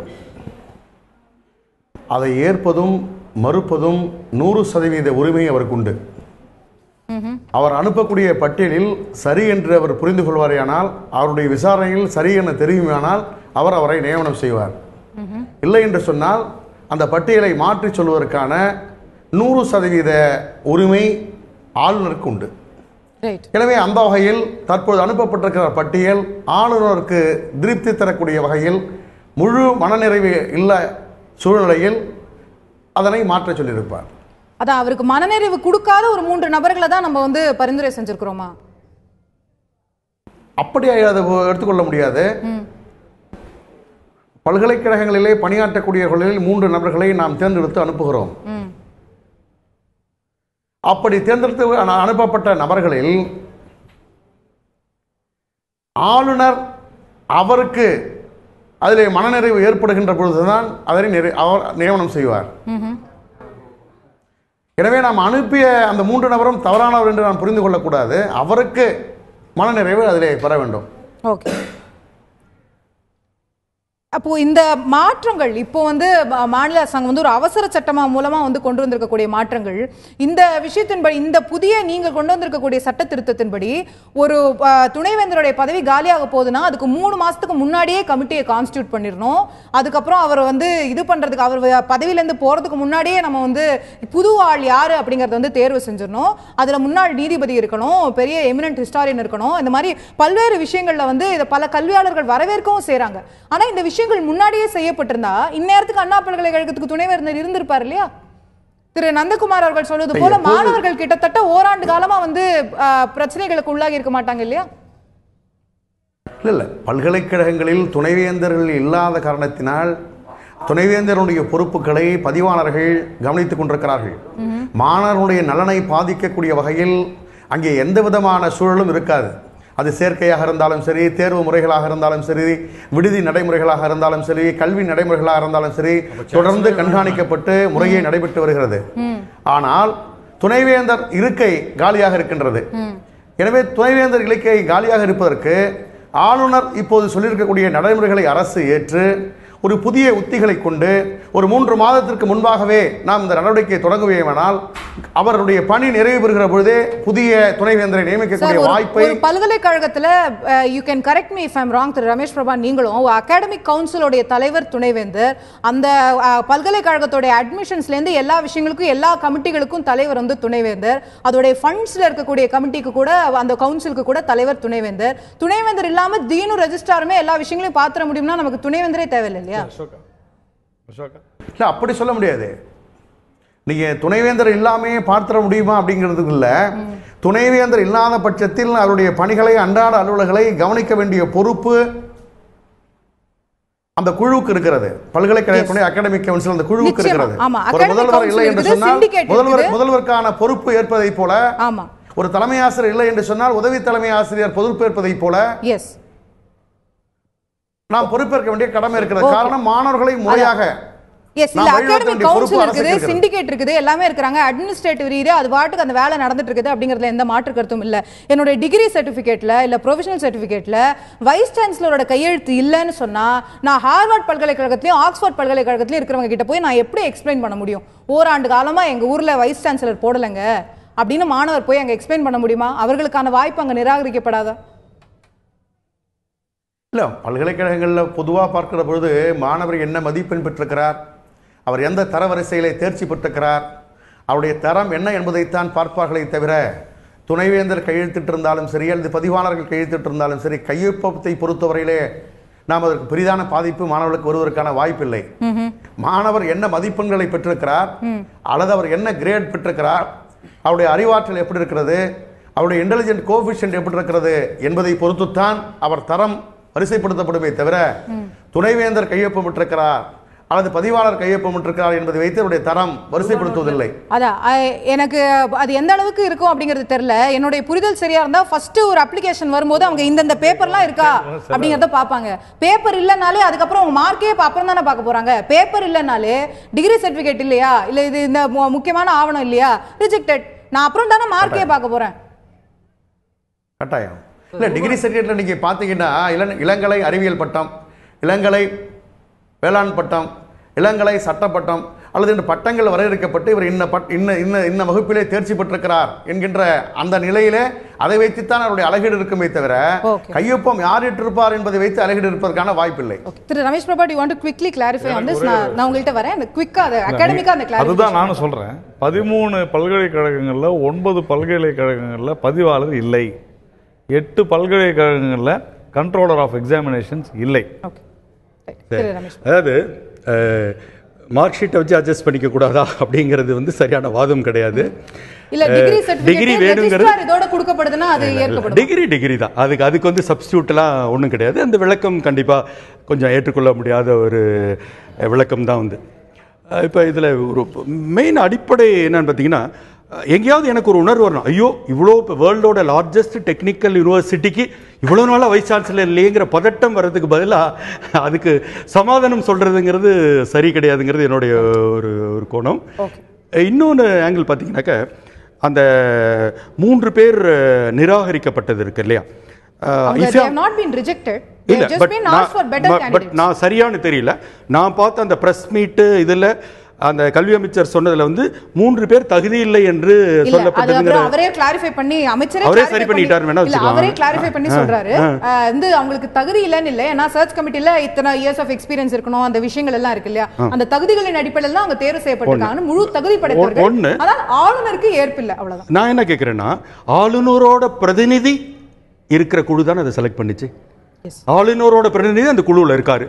[SPEAKER 6] அதை ஏற்பதும் மறுப்பதும் 100% உரிமை அவருக்கு உண்டு. அவர் அனுப்பக்கூடிய பட்டியலில் சரி என்று அவர் புரிந்து கொள்வாரேயானால், அவருடைய விசாரணையில் சரி என தெரியுமானால் அவர் அவரை நியமனம் செய்வார். இல்லை என்று சொன்னால் அந்த பட்டியலை மாற்றி சொல்வதற்கான 100% உரிமை ஆளுநருக்கு உண்டு. எனவே அந்த வகையில் தற்போது அனுப்பப்பட்டிருக்கிற பட்டியல் ஆளுநருக்கு திருப்தி தரக்கூடிய வகையில் முழு மனநிறைவு இல்ல சூழ்நிலையில் அதனை மாற்ற சொல்லியிருப்பார்.
[SPEAKER 1] அதான் அவருக்கு மனநிறைவு கொடுக்காத ஒரு 3 நபர்களை தான் நம்ம வந்து பரிந்துரை செஞ்சிருக்கிறோமா?
[SPEAKER 6] அப்படி அதை எடுத்துக்கொள்ள முடியாது. பல்கலைக்கழகங்களிலே பணியாற்றக்கூடியவர்களில் 3 நபர்களை நாம் தேர்ந்தெடுத்து அனுப்புகிறோம். அப்படி தேர்ந்தெடுத்து அனுப்பப்பட்ட நபர்களில் ஆளுநர் அவருக்கு அதிலே மனநிறைவு ஏற்படுகின்ற பொழுதுதான் அதனை அவர் நியமனம் செய்வார். எனவே நாம் அனுப்பிய அந்த 3 நபரும் தவறானவர் என்று நாம் புரிந்து கொள்ளக்கூடாது. அவருக்கு மனநிறைவு அதிலே பெற வேண்டும்.
[SPEAKER 1] ஓகே, அப்போ இந்த மாற்றங்கள் இப்போ வந்து மாநில அரசாங்கம் வந்து ஒரு அவசர சட்டமா மூலமா வந்து கொண்டு வந்திருக்கக்கூடிய மாற்றங்கள், இந்த விஷயத்தின்படி இந்த புதிய நீங்க கொண்டு வந்திருக்கக்கூடிய சட்ட திருத்தத்தின்படி ஒரு துணைவேந்தருடைய பதவி காலியாக போகுதுன்னா அதுக்கு 3 மாசத்துக்கு முன்னாடியே கமிட்டியை கான்ஸ்டியூட் பண்ணிடணும். அதுக்கப்புறம் அவர் வந்து இது பண்றதுக்கு அவர் பதவியிலேருந்து போறதுக்கு முன்னாடியே நம்ம வந்து புது ஆள் யாரு அப்படிங்கறத வந்து தேர்வு செஞ்சிடணும். அதுல முன்னாள் நீதிபதி இருக்கணும், பெரிய எமினன்ட் ஹிஸ்டாரியன் இருக்கணும். இந்த மாதிரி பல்வேறு விஷயங்கள்ல வந்து இதை பல கல்வியாளர்கள் வரவேற்கவும் செய்யறாங்க. ஆனா இந்த விஷயங்கள் முன்னாடியே செய்யப்பட்டிருந்தா இந்நேரத்துக்கு அண்ணா பல்கலைக்கழகத்துக்கு துணைவேந்தர் இருந்திருப்பார் இல்லையா? திரு நந்தகுமார் அவர்கள் சொல்வது போல மாணவர்கள் கிட்டத்தட்ட ஓராண்டு காலமா வந்து பிரச்சனைகளுக்கு உள்ளாகி இருக்க மாட்டாங்க இல்லையா?
[SPEAKER 6] இல்ல, பல்கலைக்கழகங்களில் துணைவேந்தர்கள் இல்லாத காரணத்தினால் துணைவேந்தருடைய பொறுப்புகளை பதிவாளர்கள் கவனித்துக் கொண்டிருக்கிறார்கள். மாணவர்களுடைய நலனை பாதிக்கக்கூடிய வகையில் அங்கே எந்த விதமான சூழலும் இருக்காது. அது சேர்க்கையாக இருந்தாலும் சரி, தேர்வு முறைகளாக இருந்தாலும் சரி, விடுதி நடைமுறைகளாக இருந்தாலும் சரி, கல்வி நடைமுறைகளாக இருந்தாலும் சரி, தொடர்ந்து கண்காணிக்கப்பட்டு முறையே நடைபெற்று வருகிறது. ஆனால் துணைவேந்தர் இருக்கை காலியாக இருக்கின்றது. எனவே துணைவேந்தர் இருக்கை காலியாக இருப்பதற்கு ஆளுநர் இப்போது சொல்லியிருக்கக்கூடிய நடைமுறைகளை அரசு ஏற்று ஒரு புதிய உத்திகளை கொண்டு ஒரு 3 மாதத்திற்கு முன்பாகவே நாம் இந்த நடவடிக்கையை தொடங்குவேனால் அவருடைய பணி நிறைவு பெறுகிற பொழுதே புதிய துணைவேந்தரை நியமிக்கக்கூடிய வாய்ப்பை
[SPEAKER 1] பல்கலைக்கழகத்துல you can correct me if I am wrong திரு ரமேஷ் பிரபா, நீங்களும் அகாடமிக் கவுன்சிலோடைய தலைவர் துணைவேந்தர், அந்த பல்கலைக்கழகத்தோட அட்மிஷன்ஸ்ல இருந்து எல்லா விஷயங்களுக்கும் எல்லா கமிட்டிகளுக்கும் தலைவர் வந்து துணைவேந்தர், அதோடைய ஃபண்ட்ஸ்ல இருக்கக்கூடிய கமிட்டிக்கு கூட அந்த கவுன்சிலுக்கு கூட தலைவர் துணைவேந்தர். துணைவேந்தர் இல்லாம தீனு ரெஜிஸ்ட்ராருமே எல்லா விஷயங்களையும் பாத்திர முடியும்னா நமக்கு துணைவேந்தரே தேவையில்லை.
[SPEAKER 6] அப்படி சொல்ல முடியாது. நீங்க துணைவேந்தர் இல்லாமே பார்த்திட முடியுமா அப்படிங்கிறதுக்கு இல்ல. துணைவேந்தர் இல்லாத பட்சத்தில் அவருடைய பணிகளை அன்றாட அலுவலர்களை கவனிக்க வேண்டிய பொறுப்பு அந்த குழுவுக்கு இருக்கிறது. பல்கலைக்கழக அகாடமிக் கவுன்சில் அந்த குழுவுக்கு இருக்கிறது. ஒரு முதல்வர் இல்லை என்று சொன்னால் முதல்வருக்கான பொறுப்பு ஏற்பதை போல, ஒரு தலைமை ஆசிரியர் இல்லை என்று சொன்னால் உதவி தலைமை ஆசிரியர் பொறுப்பேற்பதை போல நாம் பொறுப்பேற்க வேண்டிய கடமை இருக்கிறது. காரணம் மாணவர்களை முறையாக
[SPEAKER 1] எஸ் இல்ல அகாடமிக் கவுன்சில் இருக்குது, சிண்டிகேட் இருக்குது, எல்லாமே இருக்காங்க. அட்மினிஸ்ட்ரேட்டிவ் ரீதியா அது பாட்டுக்கு அந்த வேலை நடந்துட்டு இருக்குது அப்படிங்கறதுல எந்த மாற்று கருத்தும் இல்ல. என்னோட டிகிரி சர்டிபிகேட்ல இல்ல ப்ரொஃபஷனல் சர்டிபிகேட்ல வைஸ் சான்சலரோட கையெழுத்து இல்லன்னு சொன்னா நான் ஹார்வர்ட் பல்கலைக்கழகத்திலயும் ஆக்ஸ்போர்ட் பல்கலைக்கழகத்திலயும் இருக்கிறவங்க கிட்ட போய் நான் எப்படி எக்ஸ்பிளைன் பண்ண முடியும்? ஓராண்டு காலமா எங்க ஊர்ல வைஸ் சான்சலர் போடலங்க அப்படின்னு மாணவர் போய் அங்க எக்ஸ்பிளைன் பண்ண முடியுமா? அவர்களுக்கான வாய்ப்பு அங்க நிராகரிக்கப்படாதா?
[SPEAKER 6] இல்ல பல்கலைக்கழகங்களில் பொதுவாக பார்க்கிற பொழுது மாணவர் என்ன மதிப்பெண் பெற்றிருக்கிறார், அவர் எந்த தரவரிசையிலே தேர்ச்சி பெற்றிருக்கிறார், அவருடைய தரம் என்ன என்பதைத்தான் பார்ப்பார்களே தவிர துணைவேந்தர் கையெழுத்திட்டிருந்தாலும் சரி அல்லது பதிவாளர்கள் கையெழுத்திட்டிருந்தாலும் சரி கையொப்பத்தை பொறுத்தவரையிலே நாம் அதற்கு பெரிதான பாதிப்பு மாணவர்களுக்கு வருவதற்கான வாய்ப்பில்லை. மாணவர் என்ன மதிப்பெண்களை பெற்றிருக்கிறார் அல்லது அவர் என்ன கிரேட் பெற்றிருக்கிறார், அவருடைய அறிவாற்றல் எப்படி இருக்கிறது, அவருடைய இன்டெலிஜென்ட் கோஎஃபிஷியன்ட் எப்படி இருக்கிறது என்பதை பொறுத்துத்தான் அவர் தரம் வரிசைப்படுத்தப்படுமே தவிர துணைவேந்தர் கையொப்பம் பெற்றிருக்கிறார் அல்லது பதிவாளர் கையொப்பமிட்டிருக்கிறார் என்பதை வைத்து அவருடைய தரம் வரிசைப்படுத்துவதில்லை.
[SPEAKER 1] அதான் எனக்கு அது எந்த அளவுக்கு இருக்கும் அப்படிங்கிறது தெரியல. என்னுடைய புரிதல் சரியா இருந்தா ஃபர்ஸ்ட் ஒரு அப்ளிகேஷன் வரும்போது அவங்க இந்த பேப்பர்லாம் இருக்கா அப்படிங்கறத பாப்பாங்க. பேப்பர் இல்லனாலே அதுக்கப்புறம் அவங்க மார்க்கே அப்புறம் தானே பார்க்க போறாங்க. பேப்பர் இல்லனாலே டிகிரி சர்டிபிகேட் இல்லையா, இல்ல இது இந்த முக்கியமான ஆவணம் இல்லையா, ரிஜெக்டட், நான் அப்புறம் தானே மார்க்கே பார்க்க போறேன்.
[SPEAKER 6] கட்டாயம் இல்ல டிகிரி சர்டிபிகேட்ல நீங்க பாத்தீங்கன்னா இளங்கலை அறிவியல் பட்டம், இளங்கலை வேளாண் பட்டம், இளங்கலை சட்டப்பட்டம் அல்லது இந்த பட்டங்கள் வரையறுக்கப்பட்டு இவர் இன்ன வகுப்பிலே தேர்ச்சி பெற்றிருக்கிறார் என்கின்ற அந்த நிலையிலே அதை வைத்துத்தான் அவருடைய அழகீடு இருக்குமே தவிர கையொப்பம் யார் இட்டிருப்பார் என்பதை வைத்து அழகீடு இருப்பதற்கான வாய்ப்பில்லை.
[SPEAKER 1] திரு Ramesh Prabha, you want to quickly clarify on this? நான் உங்கள்கிட்ட வரேன். அந்த குயிக்கா அது அகாடமிக்கா அந்த கிளாரிஃபிகேஷன்
[SPEAKER 3] அதுதான் நானும் சொல்றேன். 13 பல்கலைக்கழகங்கள்ல 9 பல்கலைக்கழகங்கள்ல பதிவாளர் இல்லை, 8 பல்கலைக்கழகங்கள்ல கண்ட்ரோலர் ஆஃப் எக்ஸாமினேஷன்ஸ் இல்லை.
[SPEAKER 2] அதாவது மார்க் ஷீட்டை வச்சு அட்ஜஸ்ட் பண்ணிக்க கூடாதா அப்படிங்கிறது வந்து சரியான வாதம் கிடையாது.
[SPEAKER 1] இல்ல டிகிரி வேணுங்கிறது இதோட கொடுக்கப்படுதுன்னா அது ஏற்கப்படும்.
[SPEAKER 2] டிகிரி தான், அதுக்கு வந்து சப்ஸ்டிடியூட்லாம் ஒன்றும் கிடையாது. அந்த விளக்கம் கண்டிப்பா கொஞ்சம் ஏற்றுக்கொள்ள முடியாத ஒரு விளக்கம் தான் வந்து. இப்போ இதில் ஒரு மெயின் அடிப்படை என்னன்னு பார்த்தீங்கன்னா, எங்கேயாவது எனக்கு ஒரு உணர்வு வரணும், ஐயோ இவ்வளோ வேர்ல்டோட லார்ஜஸ்ட் டெக்னிக்கல் யூனிவர்சிட்டிக்கு இவ்வளோ நாளாக வைஸ் சான்சலர் இல்லைங்கிற பதட்டம் வர்றதுக்கு பதிலாக அதுக்கு சமாதானம் சொல்கிறதுங்கிறது சரி கிடையாதுங்கிறது என்னுடைய ஒரு கோணம். இன்னொன்று ஆங்கிள் பார்த்தீங்கன்னாக்க, அந்த 3 பேர் நிராகரிக்கப்பட்டது இருக்கு இல்லையா, நான் சரியானு தெரியல. நான் பார்த்த அந்த பிரஸ் மீட்டு இதில் அந்த கல்வி அமைச்சர் சொன்னதுல வந்து 3 பேர் தகுதி இல்லை என்று சொல்லப்பட்டது.
[SPEAKER 1] அவரே கிளாரிஃபை பண்ணி
[SPEAKER 2] அவரே சரி பண்ணிட்டார்.
[SPEAKER 1] அவரே கிளாரிஃபை பண்ணி சொல்றாரு வந்து அவங்களுக்கு தகுதி இல்லன்னு இல்ல, ஏன்னா சர்ச் கமிட்டில இத்தனை இயர்ஸ் ஆஃப் எக்ஸ்பீரியன்ஸ் இருக்கணும், அந்த விஷயங்கள் எல்லாம் இருக்கு இல்லையா, அந்த தகுதிகளின் அடிப்படையில் தான் அவங்க தேர்வு செய்யப்பட்டிருக்காங்க. முழு தகுதி படைத்தவர்கள். அதான் ஆளுநருக்கு ஏற்பில்லை, அவ்வளவுதான்.
[SPEAKER 2] நான் என்ன கேட்கிறேன்னா, ஆளுநரோட பிரதிநிதி இருக்கிற குழு தான் அதை செலக்ட் பண்ணிச்சு. ஆளுநரோட பிரதிநிதி அந்த குழுவில் இருக்காரு.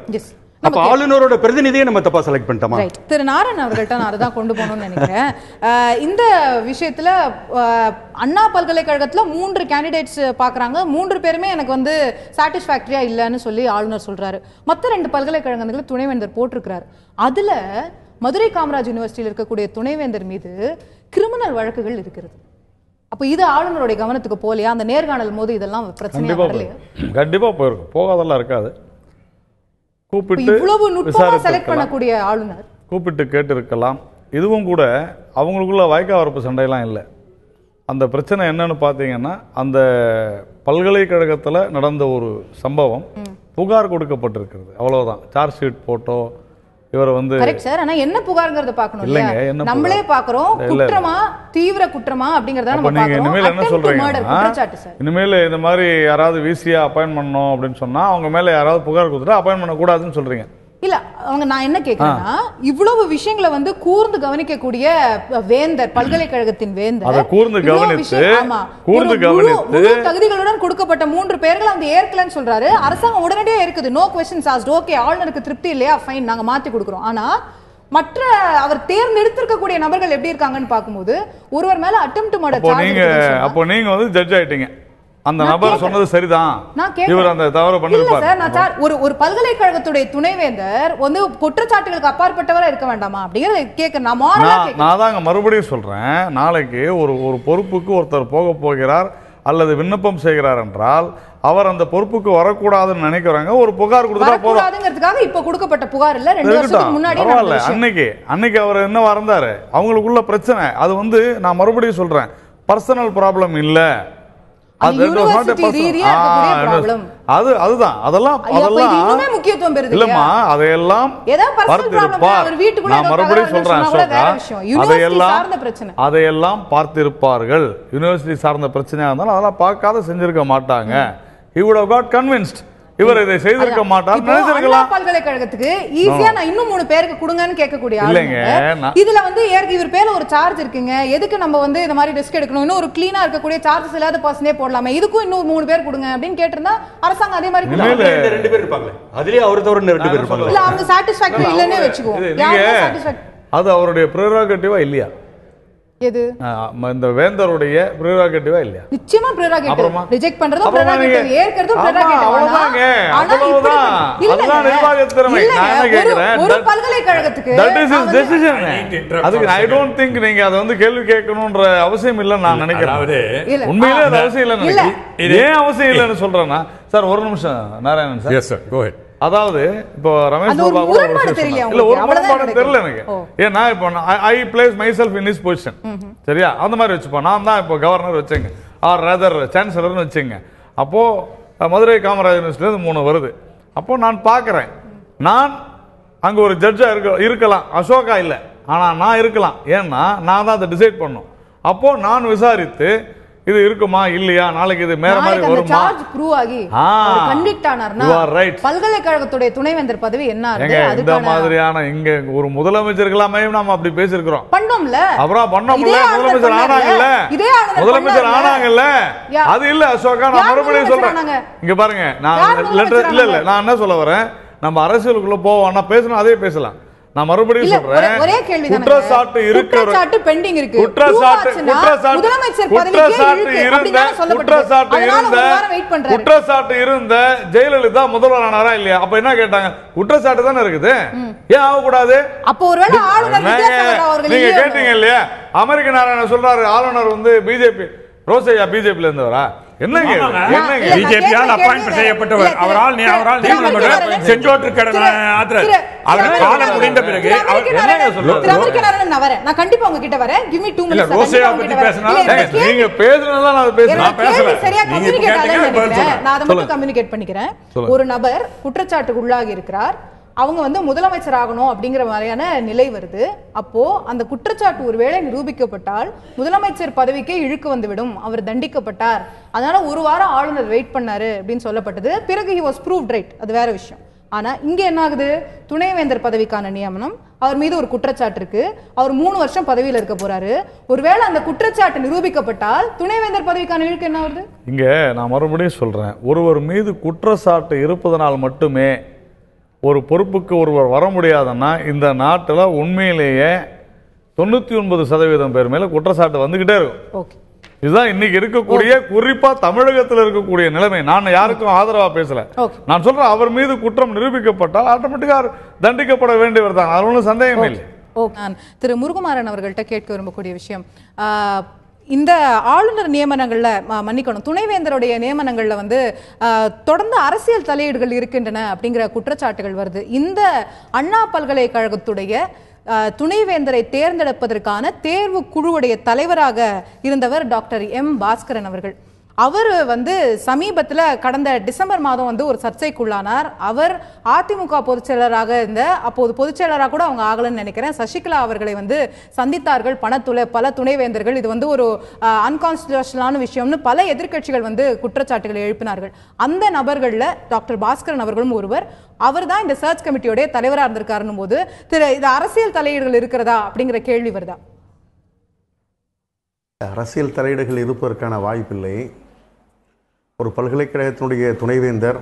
[SPEAKER 2] அப்ப ஆளுநரோட பிரதிநிதியை நம்ம தப்பா செலக்ட் பண்ணிட்டோமா?
[SPEAKER 1] திரு நாராயணன் அவர்கள்ட்ட நான் அதை தான் கொண்டு போகணும்னு நினைக்கிறேன். இந்த விஷயத்துல அண்ணா பல்கலைக்கழகத்துல 3 கேண்டிடேட்ஸ் பாக்குறாங்க. 3 பேருமே எனக்கு வந்து சாட்டிஸ்ஃபேக்டரியா இல்லைன்னு சொல்லி ஆளுநர் சொல்றாரு. மற்ற 2 பல்கலைக்கழகங்களுக்கு துணைவேந்தர் போட்டிருக்கிறாரு. அதுல மதுரை காமராஜ் யூனிவர்சிட்டியில் இருக்கக்கூடிய துணைவேந்தர் மீது கிரிமினல் வழக்குகள் இருக்கிறது. அப்ப இது ஆளுநருடைய கவனத்துக்கு போலையா? அந்த நேர்காணல் போது இதெல்லாம் பிரச்சனையா வரலையா?
[SPEAKER 3] கண்டிப்பா போயிருக்கும், போகாதெல்லாம் இருக்காது. கூப்பிட்டு கூப்பிட்டு கேட்டிருக்கலாம். இதுவும் கூட அவங்களுக்குள்ள வாய்க்கா வரப்பு சண்டையெல்லாம் இல்லை. அந்த பிரச்சனை என்னன்னு பார்த்தீங்கன்னா, அந்த பல்கலைக்கழகத்தில் நடந்த ஒரு சம்பவம் புகார் கொடுக்கப்பட்டிருக்கிறது, அவ்வளவுதான். சார்ஜ் ஷீட் போட்டோ இவரை வந்து
[SPEAKER 1] சார், ஆனா என்ன புகார்ங்கறத பார்க்கணும் இல்லையா? நம்மளே பார்க்கறோம், குற்றமா தீவிர குற்றமா அப்படிங்கறத நம்ம பார்க்கறோம். நீங்க
[SPEAKER 3] இனிமேல் என்ன சொல்றீங்க, இனிமேல் இந்த மாதிரி யாராவது விசியா அப்பாயின்ட் பண்ணணும் அப்படின்னு சொன்னா அவங்க மேல யாராவது புகார் கொடுத்துட்டா அப்பாயின்ட் பண்ண கூடாதுன்னு சொல்றீங்க
[SPEAKER 1] இல்ல? அவங்க நான் என்ன கேக்குறேன்னா, இவ்வளவு விஷயங்களை வந்து கூர்ந்து கவனிக்கக்கூடிய வேந்தர், பல்கலைக்கழகத்தின் வேந்தர்,
[SPEAKER 3] அத கூர்ந்து கவனித்து
[SPEAKER 1] தகுதிகளுடன் கொடுக்கப்பட்ட 3 பேர்கள் அந்த ஏற்கலன்னு சொல்றாரு. அரசாங்கம் உடனடியாக இருக்குது, நோ क्वेश्चंस ஆஸ்க்ட், ஓகே ஆளுநருக்கு திருப்தி இல்லையா, ஃபைன், நாங்க மாத்தி கொடுக்குறோம். ஆனா மற்ற அவர் தேர்ந்தெடுத்திருக்கக்கூடிய நபர்கள் எப்படி இருக்காங்கன்னு பார்க்கும்போது ஒருவர் மேல அட்டெம்ப்ட் மர்டர் சார்ஜ்.
[SPEAKER 3] அப்போ நீங்க வந்து ஜட்ஜ் ஆயிட்டீங்க, அந்த நபர் சொன்னது சரிதான், இவர் அந்த தவறு பண்ணிருப்பார்.
[SPEAKER 1] ஒரு பல்கலைக்கழகத்துடைய துணைவேந்தர் வந்து குற்றச்சாட்டுகளுக்கு அப்பாற்பட்டவரா இருக்க வேண்டாமா அப்படிங்கறத கேட்க நான் தாங்க
[SPEAKER 3] மறுபடியும் சொல்றேன். நாளைக்கு ஒரு பொறுப்புக்கு ஒருத்தர் போக போகிறார், அல்லது விண்ணப்பம் செய்கிறார் என்றால் அவர் அந்த பொறுப்புக்கு வரக்கூடாதுன்னு நினைக்கிறாங்க. ஒரு புகார் கொடுத்தா போதும்.
[SPEAKER 1] இப்ப கொடுக்கப்பட்ட புகார் இல்ல, 2 வருஷத்துக்கு முன்னாடி
[SPEAKER 3] பரவாயில்ல. அன்னைக்கு அவர் என்னவா இருந்தாரு, அவங்களுக்குள்ள பிரச்சனை. அது நான் மறுபடியும் சொல்றேன், பர்சனல் ப்ராப்ளம் இல்ல. அதுதான் அதெல்லாம் இல்லம்மா, அதையெல்லாம் நான் மறுபடியும் சொல்றேன், அதையெல்லாம் பார்த்திருப்பார்கள். யூனிவர்சிட்டி சார்ந்த பிரச்சனையா இருந்தாலும் அதெல்லாம் பார்க்காத செஞ்சிருக்க மாட்டாங்க. He would have got convinced. இவர் இதை செய்திருக்க மாட்டார் நினைச்சிருக்கலாம்.
[SPEAKER 1] பல்கலைக்கழகத்துக்கு ஈஸியா நான் இன்னும் 3 பேருக்கு கொடுங்கன்னு கேட்கக்கூடிய ஆளுங்க. இதுல இவர் பேர்ல ஒரு சார்ஜ் இருக்குங்க, எதுக்கு நம்ம இந்த மாதிரி ரிஸ்க் எடுக்கணும், இன்னும் ஒரு கிளீனா இருக்கக்கூடிய சார்ஜஸ் இல்லாத பர்சனே போடலாமே, இதுக்கும் இன்னும் 3 பேர் கொடுங்க அப்படின்னு கேட்டிருந்தா அரசாங்கம் அதே மாதிரி
[SPEAKER 2] 2 பேர் இருப்பாங்க. அதுலயே அவர் தவிர 2 பேர் இருப்பாங்க.
[SPEAKER 1] இல்ல அவங்க சாட்டிஸ்ஃபேக்டரி இல்லன்னே வெச்சுக்குவோம்.
[SPEAKER 3] அது அவருடைய பிரெரோகேட்டிவா இல்லையா?
[SPEAKER 1] எது
[SPEAKER 3] இந்த வேந்தருடைய பிரெரோகேட்டிவா இல்லையா?
[SPEAKER 1] நிச்சயமா பிரெரோகேட்டிவ். ரிஜெக்ட் பண்றதும் பிரெரோகேட்டிவ், ஏற்கறதும் பிரெரோகேட்டிவ்.
[SPEAKER 3] அவ்வளவுதாங்க. அதுதான் நிர்வாகத் திறமை. நான் என்ன கேக்குறேன்,
[SPEAKER 1] ஒரு பல்கலைக்கழகத்துக்கு
[SPEAKER 3] that is his decision. அதுக்கு I don't think நீங்க அத கேள்வி கேட்கணும்ன்ற அவசியம் இல்லன்னு நான் நினைக்கிறேன். உண்மையிலே அது அவசியம் இல்லன்னு நினைக்கிறேன். ஏன் அவசியம் இல்லன்னு சொல்றேன்னா, சார் ஒரு நிமிஷம் நாராயணன் சார்.
[SPEAKER 4] எஸ் சார், கோ ஹெட்.
[SPEAKER 3] அதாவது இப்போ ரமேஷ் பாபா கூட இல்ல ஒரு முரண்பாடு தெரியல எனக்கு. ஏன்னா இப்போ ஐ place my self in his position. சரியா? அந்த மாதிரி வச்சுப்போம். நான் தான் இப்போ கவர்னர் வச்சேங்க, ஆர் ரதர் சான்சலர்னு வச்சுங்க. அப்போ மதுரை காமராஜர் யூனிவர்சிட்டியில 3 வருது. அப்போ நான் பார்க்குறேன், நான் அங்கே ஒரு ஜட்ஜா இருக்கலாம், அசோகா இல்லை, ஆனால் நான் இருக்கலாம். ஏன்னா நான் தான் அதை டிசைட் பண்ணும். அப்போ நான் விசாரித்து இது இருக்குமா இல்லையா, நாளைக்கு இது மேல மாதிரி வருமா,
[SPEAKER 1] சார்ஜ் ப்ரூவ் ஆகி கன்விக்ட் ஆனார்னா பல்கலைக்கழகத்துடைய துணைவேந்தர் பதவி என்ன ஆகுது?
[SPEAKER 3] இந்த மாதிரியான இங்க ஒரு முதலமைச்சர்களாமே நாம அப்படி பேசியிருக்கிறோம்.
[SPEAKER 1] பண்ணோம்ல,
[SPEAKER 3] அப்புறம் பண்ணோம்ல, முதலமைச்சர் ஆனாங்கல்ல, அது இல்ல அசோகா. நான் மறுபடியும் சொல்றேன், இங்க பாருங்க, நான் லெட்டர் இல்ல நான் என்ன சொல்ல வரேன், நம்ம அரசியலுக்குள்ள போவோம்னா பேசணும், அதே பேசலாம். நான் மறுபடியும் சொல்றேன்,
[SPEAKER 1] ஒரே கேள்வி தான்.
[SPEAKER 3] குற்றச்சாட்டு இருக்கு,
[SPEAKER 1] குற்றச்சாட்டு பெண்டிங் இருக்கு.
[SPEAKER 3] குற்றச்சாட்டு இருந்த ஜெயலலிதா முதல்வர் ஆனாரா இல்லையா? அப்ப என்ன கேட்டாங்க? குற்றச்சாட்டு தானே இருக்குது, ஏன் ஆக கூடாது?
[SPEAKER 1] அப்போ ஒருவேளை ஆளுநர்
[SPEAKER 3] நீங்க கேட்டீங்க இல்லையா, அமெரிக்க நாராயணன் சொல்றாரு ஆளுநர் பிஜேபி, ரோசையா பிஜேபில இருந்தவரா? என்னங்க
[SPEAKER 4] பிஜேபியால் அப்பாயிண்ட் செய்யப்பட்டவர், அவரால் நியமனம் செஞ்சோற்று கடனை ஆத்திரர் அவர் காலம் முடிந்த பிறகு
[SPEAKER 3] என்னங்க சொல்றாரு?
[SPEAKER 1] நான் கண்டிப்பா உங்ககிட்ட வரேன். Give me 2 minutes.
[SPEAKER 4] ரோசையா பத்தி பேசணும்.
[SPEAKER 3] நீங்க பேசுறதா நான் பேசுறேன்.
[SPEAKER 1] சரியா கம்யூனிகேட் ஆகல. நான் அத மட்டும் கம்யூனிகேட் பண்ணிக்கிறேன். ஒரு நபர் குற்றச்சாட்டுக்கு உள்ளாகி இருக்கிறார், அவங்க முதலமைச்சர் ஆகணும் அப்படிங்கிற மாதிரியான நிலை வருது. அப்போ அந்த குற்றச்சாட்டு ஒருவேளை நிரூபிக்கப்பட்டால் முதலமைச்சர் பதவிக்கே இழுக்கு வந்துவிடும், அவர் தண்டிக்கப்பட்டார், அதனால 1 வாரம் ஆளுநர் வெயிட் பண்ணாரு அப்படின்னு சொல்லப்பட்டது. பிறகு he was proved right, அது வேற விஷயம். ஆனா இங்க என்ன ஆகுது? துணைவேந்தர் பதவிக்கான நியமனம், அவர் மீது ஒரு குற்றச்சாட்டு இருக்கு, அவர் 3 வருஷம் பதவியில் இருக்க போறாரு. ஒருவேளை அந்த குற்றச்சாட்டு நிரூபிக்கப்பட்டால் துணைவேந்தர் பதவிக்கான இழுக்கு என்ன வருது?
[SPEAKER 3] இங்க நான் மறுபடியும் சொல்றேன், ஒருவர் மீது குற்றச்சாட்டு இருப்பதனால் மட்டுமே ஒரு பொறுப்புக்கு ஒருவர் வர முடியாதுன்னா இந்த நாட்டில் உண்மையிலேயே 99% பேர் மேல குற்றச்சாட்டு வந்துகிட்டே இருக்கும். இதுதான் இன்னைக்கு இருக்கக்கூடிய, குறிப்பா தமிழகத்தில் இருக்கக்கூடிய நிலைமை. நான் யாருக்கும் ஆதரவா பேசல, நான் சொல்றேன் அவர் மீது குற்றம் நிரூபிக்கப்பட்டால் ஆட்டோமேட்டிக்கா தண்டிக்கப்பட வேண்டியவர் தான், அது ஒன்றும் சந்தேகமே இல்லை.
[SPEAKER 1] நான் திரு முருகுமாறன் அவர்கள்ட்ட கேட்க விரும்பக்கூடிய விஷயம், இந்த ஆளுநர் நியமனங்கள்ல மன்னிக்கணும், துணைவேந்தருடைய நியமனங்கள்ல தொடர்ந்து அரசியல் தலையீடுகள் இருக்கின்றன அப்படிங்கிற குற்றச்சாட்டுகள் வருது. இந்த அண்ணா பல்கலைக்கழகத்துடைய துணைவேந்தரை தேர்ந்தெடுப்பதற்கான தேர்வு குழுவுடைய தலைவராக இருந்தவர் டாக்டர் எம் பாஸ்கரன் அவர்கள். அவர் சமீபத்தில் கடந்த டிசம்பர் மாதம் ஒரு சர்ச்சைக்குள்ளானார். அவர் அதிமுக பொதுச்செயலராக இருந்த, அப்போது பொதுச்செயலராக கூட அவங்க ஆகலன்னு நினைக்கிறேன், சசிகலா அவர்களை சந்தித்தார்கள் பல துணைவேந்தர்கள். இது ஒரு அன்கான்ஸ்டிடியூஷனலான விஷயம்னு பல எதிர்க்கட்சிகள் குற்றச்சாட்டுகளை எழுப்பினார்கள். அந்த நபர்களில் டாக்டர் பாஸ்கரன் அவர்களும் ஒருவர். அவர் தான் இந்த சர்ச் கமிட்டியோட தலைவராக இருந்திருக்காருன்னும் போது இது அரசியல் தலையீடுகள் இருக்கிறதா அப்படிங்கிற கேள்வி வருதா?
[SPEAKER 6] அரசியல் தலையீடுகள் இருப்பதற்கான வாய்ப்பில்லை. ஒரு பல்கலைக்கழகத்தினுடைய துணைவேந்தர்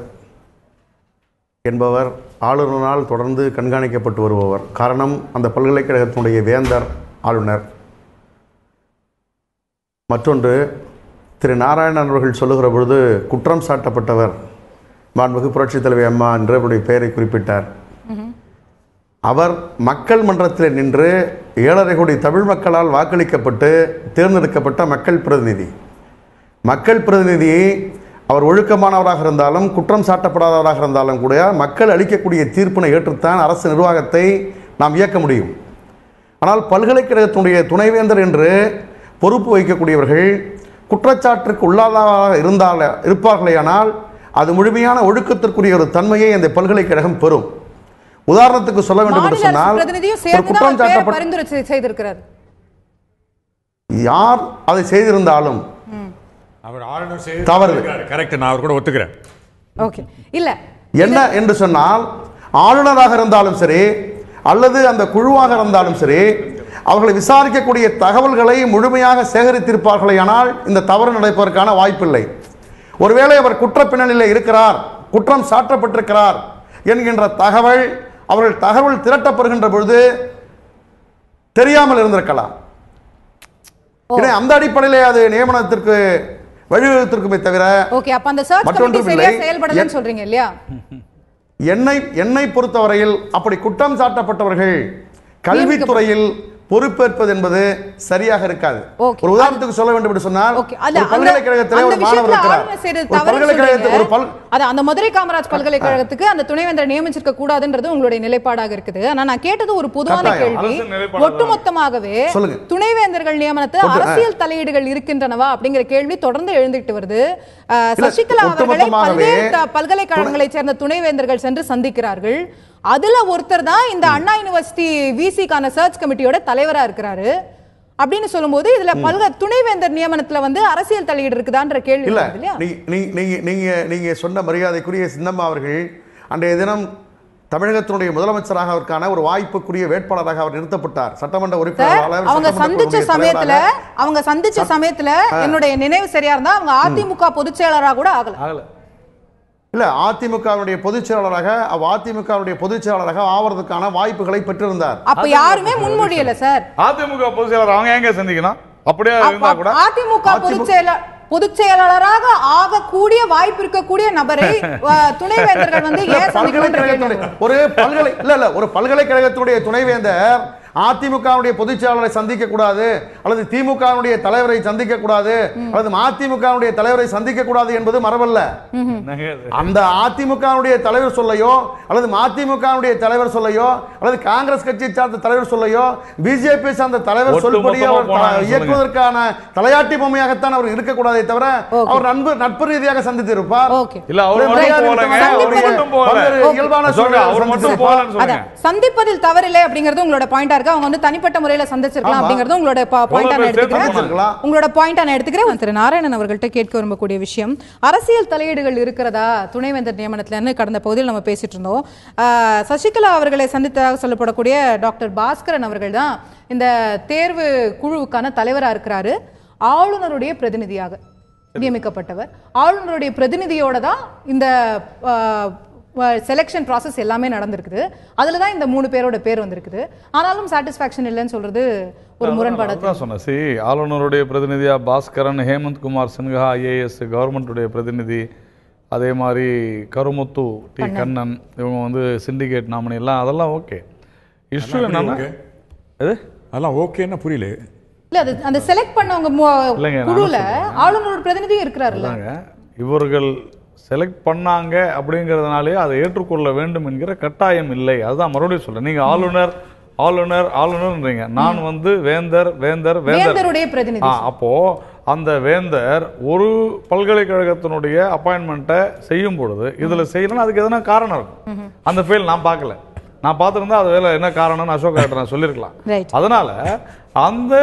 [SPEAKER 6] என்பவர் ஆளுநரால் தொடர்ந்து கண்காணிக்கப்பட்டு வருபவர். காரணம், அந்த பல்கலைக்கழகத்தினுடைய வேந்தர் ஆளுநர். மற்றொன்று, திரு நாராயணன் அவர்கள் சொல்லுகிற பொழுது குற்றம் சாட்டப்பட்டவர் மாண்புமிகு புரட்சித் தலைவி அம்மா என்று அவருடைய பெயரை குறிப்பிட்டார். அவர் மக்கள் மன்றத்தில் நின்று 7.5 கோடி தமிழ் மக்களால் வாக்களிக்கப்பட்டு தேர்ந்தெடுக்கப்பட்ட மக்கள் பிரதிநிதி. மக்கள் பிரதிநிதியை அவர் ஒழுக்கமானவராக இருந்தாலும் குற்றம் சாட்டப்படாதவராக இருந்தாலும் கூட மக்கள் அளிக்கக்கூடிய தீர்ப்பினை ஏற்றுத்தான் அரசு நிர்வாகத்தை நாம் இயக்க முடியும். ஆனால் பல்கலைக்கழகத்தினுடைய துணைவேந்தர் என்று பொறுப்பு வகிக்கக்கூடியவர்கள் குற்றச்சாட்டுக்கு உள்ளாதவராக இருப்பார்களேயானால் அது முழுமையான ஒழுக்கத்திற்குரிய ஒரு தன்மையை அந்த பல்கலைக்கழகம் பெறும். உதாரணத்துக்கு சொல்ல வேண்டும் என்று சொன்னால் குற்றம் சாட்டப்பட்ட யார் அதை செய்திருந்தாலும்
[SPEAKER 4] அவர் ஆளுநர்
[SPEAKER 6] தவறு.
[SPEAKER 4] கரெக்ட், நான் அவர் கூட ஒத்துக்கிறேன்.
[SPEAKER 1] ஓகே, இல்ல
[SPEAKER 6] என்ன என்று சொன்னால் ஆளுநராக இருந்தாலும் சரி அல்லது அந்த குழுவாக இருந்தாலும் சரி அவர்களை விசாரிக்கக்கூடிய தகவல்களை முழுமையாக சேகரித்திருப்பார்களேயானால் இந்த தவறு நடப்பதற்கான வாய்ப்பில்லை. ஒருவேளை அவர் குற்ற பின்னணியில் இருக்கிறார், குற்றம் சாட்டப்பட்டிருக்கிறார் என்கின்ற தகவல் அவர்கள் தகவல் திரட்டப்படுகின்ற பொழுது தெரியாமல் இருந்திருக்கலாம். அந்த அடிப்படையிலே அது நியமனத்திற்கு வழிவகுத்திற்குமே தவிர
[SPEAKER 1] சொல்றீங்க இல்லையா?
[SPEAKER 6] என்னை பொறுத்தவரையில் அப்படி குற்றம் சாட்டப்பட்டவர்கள் கல்வித்துறையில் பொறுப்பேற்பது என்பது சரியாக இருக்காது. ஒரு உதாரணத்துக்கு சொல்ல வேண்டும் என்று சொன்னால் பல்கலைக்கழகத்திலே ஒரு மாணவர் இருக்கிறார்.
[SPEAKER 1] அந்த மதுரை காமராஜ் பல்கலைக்கழகத்துக்கு அந்த துணைவேந்தரை நியமிச்சிருக்க கூடாதுன்றது உங்களுடைய நிலைப்பாடாக இருக்குது. ஆனா நான் கேட்டது ஒரு பொதுவான கேள்வி. ஒட்டுமொத்தமாகவே துணைவேந்தர்கள் நியமனத்தை அரசியல் தலையீடுகள் இருக்கின்றனவா அப்படிங்கிற கேள்வி தொடர்ந்து எழுந்துட்டு வருது. சசிகலா அவர்களை பல்வேறு பல்கலைக்கழகங்களைச் சேர்ந்த துணைவேந்தர்கள் சென்று சந்திக்கிறார்கள். அதுல ஒருத்தர் தான் இந்த அண்ணா யூனிவர்சிட்டி விசிக்கான சர்ச் கமிட்டியோட தலைவரா இருக்கிறாரு. அப்படின்னு சொல்லும்போது இதுல துணைவேந்தர் நியமனத்துல வந்து அரசியல் தலையீடு இருக்குதான்ற கேள்வி
[SPEAKER 6] இல்ல. நீங்க சொன்ன மரியாதைக்குரிய சின்னம்மா அவர்கள் அன்றைய தினம் தமிழகத்தினுடைய முதலமைச்சராக அவருக்கான ஒரு வாய்ப்புக்குரிய வேட்பாளராக அவர் நிறுத்தப்பட்டார். சட்டமன்ற உறுப்பினர்
[SPEAKER 1] அவங்க சந்திச்ச சமயத்துல என்னுடைய நினைவு சரியா இருந்தா அவங்க அதிமுக பொதுச் செயலராக கூட ஆகல.
[SPEAKER 6] இல்ல, அதிமுகவுடைய பொதுச் செயலாளராக ஆவறதுக்கான வாய்ப்புகளை பெற்றிருந்தார்.
[SPEAKER 1] அப்ப யாருமே முன்மொழியல சார்.
[SPEAKER 3] அதிமுக பொதுச் செயலாளர் அவங்க எங்க சந்திக்கணும்? அப்படியே இருந்தா கூட அதிமுக
[SPEAKER 1] பொதுச் செயலாளராக ஆகக்கூடிய வாய்ப்பு இருக்கக்கூடிய நபரை துணைவேந்தர்கள் வந்து ஏன் சந்திக்கணும்?
[SPEAKER 6] ஒரு பல்கலைக்கழகத்தினுடைய துணைவேந்தர் அதிமுகவுடைய பொதுச் செயலாளரை சந்திக்க கூடாது அல்லது திமுகவுடைய தலைவரை சந்திக்க கூடாது அல்லது அதிமுகவுடைய தலைவரை சந்திக்க கூடாது என்பது மரபல்ல. அந்த அதிமுகவுடைய தலைவர் சொல்லையோ அல்லது அதிமுகவுடைய தலைவர் சொல்லையோ அல்லது காங்கிரஸ் கட்சியை சார்ந்த தலைவர் சொல்லையோ பிஜேபி சார்ந்த தலைவர் சொல்படியோ இயக்குவதற்கான தலையாட்டி பொம்மையாகத்தான் அவர் இருக்கக்கூடாதே தவிர அவர் நட்பு ரீதியாக சந்தித்திருப்பார்.
[SPEAKER 1] சந்திப்பதில் தவறில்லை அப்படிங்கிறது உங்களோட பாயிண்டா அவங்க வந்து தனிப்பட்ட முறையில சந்திச்சிருக்கலாம் அப்படிங்கறது உங்களோட பாயிண்டா நான் எடுத்துக்கிறேன். உங்களோட பாயிண்டா நான் எடுத்துக்கிறேன். திரு நாராயணன் அவர்கள்ட்ட கேட்க விரும்பக்கூடிய விஷயம், அரசியல் தலையீடுகள் இருக்கிறதா துணைவேந்தர் நியமனத்துல கடந்த பகுதியில் நம்ம பேசிட்டு இருந்தோம். சசிகலா அவர்களை சந்தித்ததாக சொல்லப்படக்கூடிய டாக்டர் பாஸ்கரன் அவர்கள் தான் இந்த தேர்வு குழுவுக்கான தலைவரா இருக்கிறாரு. ஆளுநருடைய பிரதிநிதியாக நியமிக்கப்பட்டவர். ஆளுநருடைய பிரதிநிதியோட தான் இந்த செலெக்ஷன் ப்ராசஸ் எல்லாமே நடந்திருக்குது. அதுல தான் இந்த 3 பேரோட பேர் வந்திருக்குது. ஆனாலும் சாட்டிஸ்ஃபேக்ஷன் இல்லைன்னு சொல்றது ஒரு முரண்பாடு.
[SPEAKER 3] சொன்னேன், ஆளுநருடைய பிரதிநிதியா பாஸ்கரன், ஹேமந்த் குமார் சின்ஹா ஐஏஎஸ் கவர்மெண்ட்டுடைய பிரதிநிதி, அதே மாதிரி கருமுத்து டி கண்ணன், இவங்க வந்து சிண்டிகேட் நாமினி எல்லாம், அதெல்லாம் ஓகே. இஷ்யூ என்னன்னா
[SPEAKER 4] அதெல்லாம் ஓகேன்னா புரியல.
[SPEAKER 1] இல்ல, அது அந்த செலக்ட் பண்ணவங்க குழுல ஆளுநரோட பிரதிநிதி இருக்கிறாருல்ல,
[SPEAKER 3] இவர்கள் செலக்ட் பண்ணாங்க அப்படிங்கிறதுனாலே அதை ஏற்றுக்கொள்ள வேண்டும் என்கிற கட்டாயம் இல்லை. அதுதான் மறுபடியும் சொல்றேன். நீங்க ஆளுநர் ஆளுநர் ஆளுநர்ன்றீங்க, நான் வந்து வேந்தர் வேந்தர் வேந்தருடைய பிரதிநிதி. அப்போ அந்த வேந்தர் ஒரு பல்கலைக்கழகத்தினுடைய அப்பாயின்மெண்ட்டை செய்யும் பொழுது இதுல செய்யணும், அதுக்கு எதனா காரணம் இருக்கும். அந்த ஃபெயில் நான் பார்க்கல, நான் பார்த்துருந்தா அது வேலை என்ன காரணம்னு அசோக் நான் சொல்லியிருக்கலாம். அதனால அந்த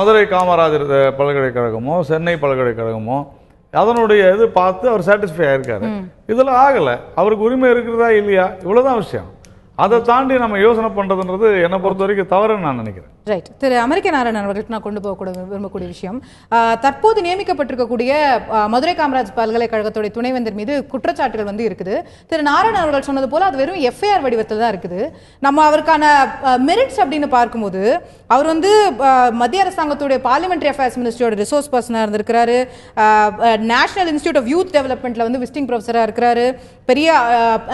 [SPEAKER 3] மதுரை காமராஜர் பல்கலைக்கழகமோ சென்னை பல்கலைக்கழகமோ அதனுடைய இது பார்த்து அவர் சாட்டிஸ்ஃபை ஆயிருக்காரு. இதுல ஆகல, அவருக்கு உரிமை இருக்கிறதா இல்லையா, இவ்வளவுதான் விஷயம். அதை தாண்டி நம்ம யோசனை பண்றதுன்றது என்னை பொறுத்த வரைக்கும் தவறுன்னு நான் நினைக்கிறேன்.
[SPEAKER 1] ரைட். திரு அமெரிக்க நாராயணன் அவர்களுக்கு நான் கொண்டு போக விரும்பக்கூடிய விஷயம், தற்போது நியமிக்கப்பட்டிருக்கக்கூடிய மதுரை காமராஜ் பல்கலைக்கழகத்துடைய துணைவேந்தர் மீது குற்றச்சாட்டுகள் வந்து இருக்குது. திரு நாராயணன் அவர்கள் சொன்னது போல அது வெறும் எஃப்ஐஆர் வடிவத்தில் தான் இருக்குது. நம்ம அவருக்கான மெரிட்ஸ் அப்படின்னு பார்க்கும்போது அவர் வந்து மத்திய அரசாங்கத்துடைய பார்லிமெண்டரி அஃபேர்ஸ் மினிஸ்ட்ரியோட ரிசோர்ஸ் பர்சனாக இருந்திருக்கிறாரு, நேஷனல் இன்ஸ்டியூட் ஆஃப் யூத் டெவலப்மெண்ட்ல வந்து விசிட்டிங் ப்ரொஃபஸராக இருக்கிறாரு, பெரிய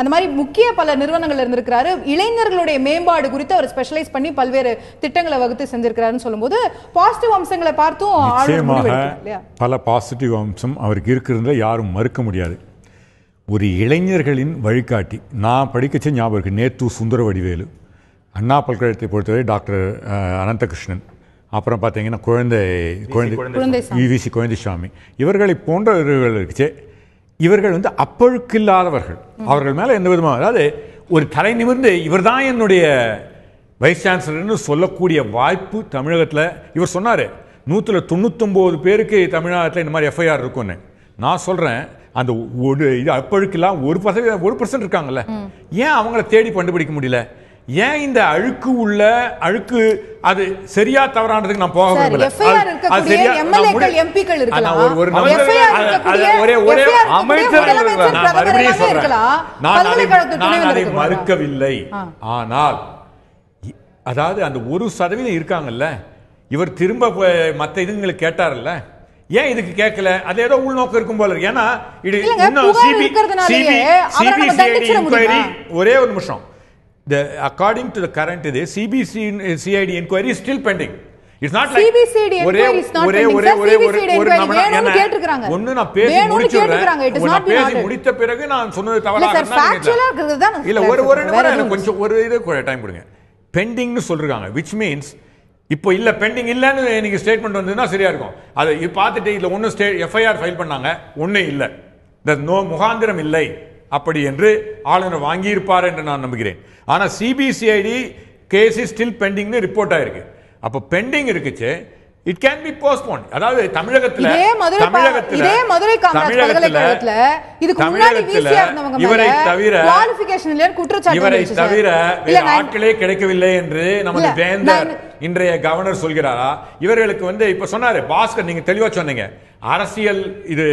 [SPEAKER 1] அந்த மாதிரி முக்கிய பல நிறுவனங்கள் இருந்திருக்கிறாரு. இளைஞர்களுடைய மேம்பாடு குறித்து அவர் ஸ்பெஷலைஸ் பண்ணி பல்வேறு திட்டங்களை வகுத்து செஞ்சிருக்கிறாருன்னு சொல்லும்போது பாசிட்டிவ் அம்சங்களை பார்த்தும் ஆளுநர் முடிவெடுக்கலாம் இல்லையா?
[SPEAKER 4] பல பாசிட்டிவ் அம்சம் அவருக்கு இருக்கிறதுல யாரும் மறுக்க முடியாது. ஒரு இளைஞர்களின் வழிகாட்டி. நான் படிக்கச்ச ஞாபகம் இருக்கு, நேத்து சுந்தரவடிவேலு, அண்ணா பல்கலைக்கழகத்தை பொறுத்தவரை டாக்டர் அனந்தகிருஷ்ணன், அப்புறம் பார்த்தீங்கன்னா குழந்தை விவிசி குழந்தைசாமி, இவர்களை போன்றவர்கள் இருக்குச்சே, இவர்கள் வந்து அப்பழுக்கில்லாதவர்கள். அவர்கள் மேலே எந்த விதமாக, அதாவது ஒரு தலை நிமிர்ந்து இவர் தான் என்னுடைய வைஸ் சான்சலர்னு சொல்லக்கூடிய வாய்ப்பு தமிழகத்தில். இவர் சொன்னார் 199 பேருக்கு தமிழகத்தில் இந்த மாதிரி எஃப்ஐஆர் இருக்குன்னு. நான் சொல்கிறேன், அந்த ஒரு இது அப்பழுக்கெல்லாம் 1% இருக்காங்கல்ல, ஏன் அவங்கள தேடி கண்டுபிடிக்க முடியல? ஏன் இந்த அழுக்கு அது சரியா தவறானதுக்கு நான் போக விரும்பல. மறுக்கவில்லை. ஆனால் அதாவது அந்த 1% இருக்காங்கல்ல, இவர் திரும்ப மற்ற இதுங்களை கேட்டார்ல, ஏன் இதுக்கு கேட்கல? அது ஏதோ உள்நோக்கம் இருக்கும் போல. ஏன்னா ஒரே ஒரு நிமிஷம், according to the current CBCID inquiry is still pending. It's not like CBCID inquiry is not pending. ஒன்னு நான் பேசி முடித்த பிறகு நான் சொன்னது தவறாக இல்ல. ஒரு நிமிடம் கொஞ்சம் ஒரு இது டைம் கொடுங்க. பெண்டிங்னு சொல்றாங்க, which means இப்போ இல்ல பெண்டிங் இல்லன்னு நீங்க ஸ்டேட்மெண்ட் வந்ததுன்னா சரியா இருக்கும். அதை பார்த்துட்டு இதுல ஒன்னு எஃப்ஐஆர் ஃபைல் பண்ணாங்க, ஒண்ணு இல்ல, நோ முகாந்திரம் இல்லை அப்படி என்று ஆளுநர் வாங்கியிருப்பார் என்று நான் நம்புகிறேன். ஆனா சிபிசிஐடி கேஸ் இஸ் ஸ்டில் பெண்டிங்னு ரிப்போர்ட் ஆயிருக்கு. அப்ப பெண்டிங் இருக்குச்சு, இட் கேன் பி போஸ்ட்போன். அதாவது தமிழகத்துல இவரை தவிர ஆட்களே கிடைக்கவில்லை என்று நமது வேந்தர் இன்றைய கவர்னர் சொல்கிறாரா? இவர்களுக்கு வந்து இப்ப சொன்னாரு பாஸ்கர், நீங்க தெளிவா சொன்னீங்க, அரசியல் இது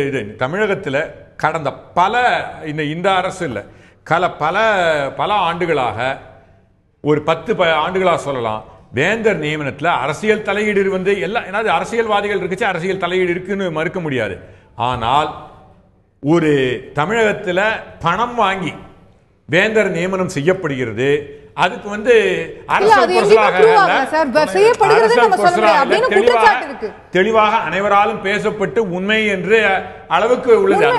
[SPEAKER 4] தமிழகத்துல கடந்த இந்த அரசு இல்ல, பல ஆண்டுகளாக, ஒரு 10 ஆண்டுகளாக சொல்லலாம், வேந்தர் நியமனத்தில் அரசியல் தலையீடு வந்து எல்லாம் அரசியல்வாதிகள் இருக்குச்சு, அரசியல் தலையீடு இருக்குன்னு மறுக்க முடியாது. ஆனால் ஒரு தமிழகத்தில் பணம் வாங்கி வேந்தர் நியமனம் செய்யப்படுகிறது. அதுக்கு வந்து தெளிவாக அனைவராலும் பேசப்பட்டு உண்மை என்று அளவுக்கு உள்ளது.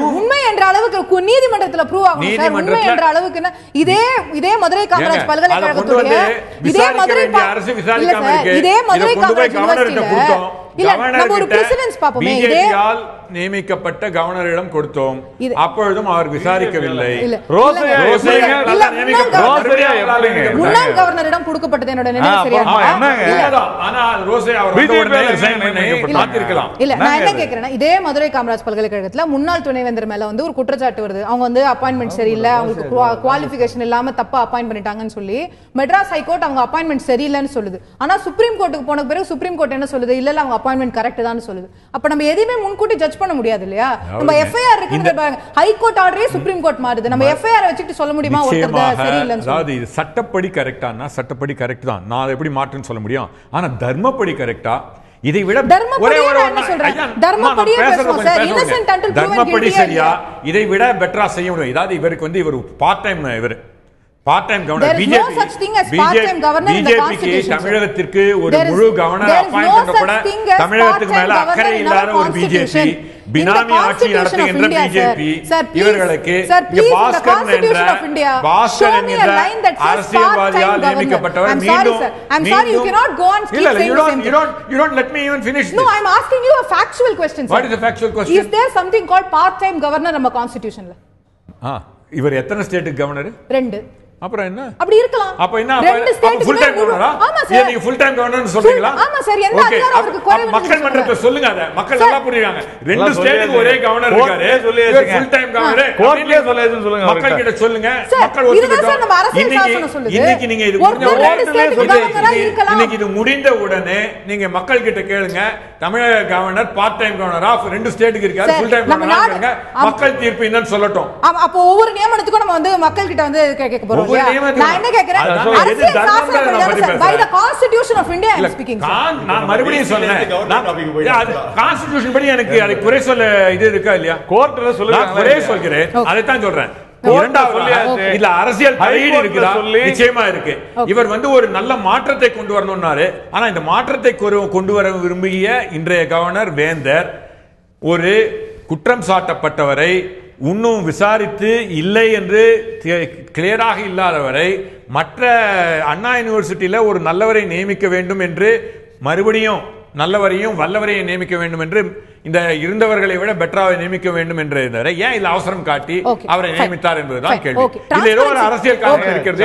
[SPEAKER 1] உண்மை என்ற அளவுக்கு நீதிமன்றத்தில் ப்ரூவ் ஆகும். உண்மை என்ற அளவுக்கு இதே மதுரை காமராஜ் பல்கலைக்கழகத்துடைய இதே மதுரை
[SPEAKER 4] நியமிக்கப்பட்ட கவர்னரிடம் கொடுத்தோம். அப்பொழுதும் அவர் விசாரிக்கவில்லை.
[SPEAKER 1] முன்னாள் கவர்னரிடம் கொடுக்கப்பட்டது என்னோட நினைவு சரியா? இல்ல, நான் என்ன கேக்குறேன்னா, இதே மதுரை காமராஜ் பல்கலைக்கழகத்துல முன்னாள் துணைவேந்தர் மேல வந்து ஒரு குற்றச்சாட்டு வருது. அவங்க வந்து அப்பாயின்மெண்ட் சரியில்லை, அவங்களுக்கு குவாலிஃபிகேஷன் இல்லாம தப்பா அப்பாயின்ட் பண்ணிட்டாங்கன்னு சொல்லி மெட்ராஸ் ஹைகோர்ட் அவங்க அப்பாயின்மெண்ட் சரியில்லைன்னு சொல்லுது. ஆனா சுப்ரீம் கோர்ட்டுக்கு போன பிறகு சுப்ரீம் கோர்ட் என்ன சொல்லுது? இல்ல அவங்க அப்பாயின்மெண்ட் கரெக்ட் தான் சொல்லுது. அப்ப நம்ம எதையுமே முன்கூட்டி ஜட்ஜ் பண்ண முடியாது இல்லையா? நம்ம எஃப்ஐஆர் இருக்கு, ஹைகோர்ட் ஆர்டரே சுப்ரீம் கோர்ட் மாறுது. நம்ம எஃப்ஐஆர் வச்சுட்டு சொல்ல முடியுமா ஒருத்தர் சரியில்லைன்னு?
[SPEAKER 4] அதாவது இது சட்டப்படி கரெக்டானா சட்டப்படி கரெக்ட் தான், நான் எப்படி மாற்றுன்னு சொல்ல முடியும். ஆனா தர்மப்படி கரெக்டா? இதை விட தர்மப்படி சரியா? இதை விட பெட்டரா செய்ய முடியும். இதாவது இவருக்கு வந்து இவர் பார்ட் டைம் கவர்னர், பிஜேபிக்கு தமிழகத்திற்கு ஒரு முழு கவர்னர் அப்பாயிண்ட் பண்ண கூட தமிழகத்துக்கு மேல அக்கறை இல்லாத ஒரு பிஜேபி, பினாமி ஆட்சி நடத்துகின்ற பிஜேபி, இவர்களுக்கு பாஸ்கர் என்ற அரசியல்வாதியால் நியமிக்கப்பட்டவர் மீண்டும் you don't let me even finish this.
[SPEAKER 1] No, I'm asking you a factual question, sir.
[SPEAKER 4] What is the factual question?
[SPEAKER 1] Is there something called part-time governor நம்ம கான்ஸ்டிடியூஷன்ல?
[SPEAKER 4] இவர் எத்தனை ஸ்டேட்டுக்கு கவர்னர்?
[SPEAKER 1] 2.
[SPEAKER 3] அப்புறம் என்ன
[SPEAKER 1] அப்படி இருக்கலாம்.
[SPEAKER 3] அப்ப என்ன ஃபுல் டைம் கவர்னரா?
[SPEAKER 1] ஆமா சார்.
[SPEAKER 3] நீங்க ஃபுல் டைம் கவர்னர்னு சொல்றீங்களா?
[SPEAKER 1] ஆமா சார். என்ன அதிகாரம் அவருக்கு குறைவு?
[SPEAKER 3] மக்கள் மன்றத்துல சொல்லுங்க, அத மக்கள் நல்லா புரியுறாங்க. ரெண்டு ஸ்டேட்டுக்கு ஒரே கவர்னர் இருக்காரு. ஃபுல் டைம் கவர்னர் கோர்ட்லயே சொல்லேன்னு சொல்லுங்க. மக்கள் கிட்ட சொல்லுங்க. மக்கள் ஒத்துக்கிட்டோம். இன்னைக்கு நீங்க இது இன்னைக்கு இது முடிந்த உடனே நீங்க மக்கள் கிட்ட கேளுங்க, தமிழக கவர்னர் பார்ட் டைம் கவர்னரா ரெண்டு ஸ்டேட்டுக்கு இருக்காரு, ஃபுல் டைம் கவர்னரா இருக்காங்க, மக்கள் தீர்ப்பு என்னன்னு சொல்லட்டும்.
[SPEAKER 1] அப்ப ஒவ்வொரு நியமனத்துக்கும் நம்ம வந்து மக்கள் கிட்ட வந்து கேட்க போறோம். நான் என்ன கேக்குறேன், அரசியல் சாசனப்படி by the constitution of India I am speaking.
[SPEAKER 3] நான் மறுபடியும் சொல்றேன், கான்ஸ்டிடியூஷன் படி எனக்கு அதை குறை சொல்ல இது இருக்கா இல்லையா? கோர்ட்ல சொல்லுங்க, குறை சொல்கிறேன், அதை தான் சொல்றேன்.
[SPEAKER 4] இரண்டாவது இல்ல அரசியல் தலையீடு இருக்குதா? நிச்சயமா இருக்கு. இவர் வந்து ஒரு நல்ல மாற்றத்தை கொண்டு வரணும்னாரு. ஆனா இந்த மாற்றத்தை கொண்டு வர விரும்பிய இன்றைய கவர்னர் வேந்தர் ஒரு குற்றம் சாட்டப்பட்டவரை இன்னும் விசாரித்து இல்லை என்று கிளியராக இல்லாதவரை மற்ற அண்ணா யூனிவர்சிட்டியில ஒரு நல்லவரை நியமிக்க வேண்டும் என்று மறுபடியும் நல்லவரையும் வல்லவரையும் நியமிக்க வேண்டும் என்று இந்த இருந்தவர்களை விட பெட்டராவை நியமிக்க வேண்டும் என்று இருந்தாரு. ஏன் இல்ல அவசரம் காட்டி அவரை நியமித்தார் என்பதுதான் கேள்வி. இதுல ஏதோ ஒரு அரசியல் காரணம் இருக்கிறது.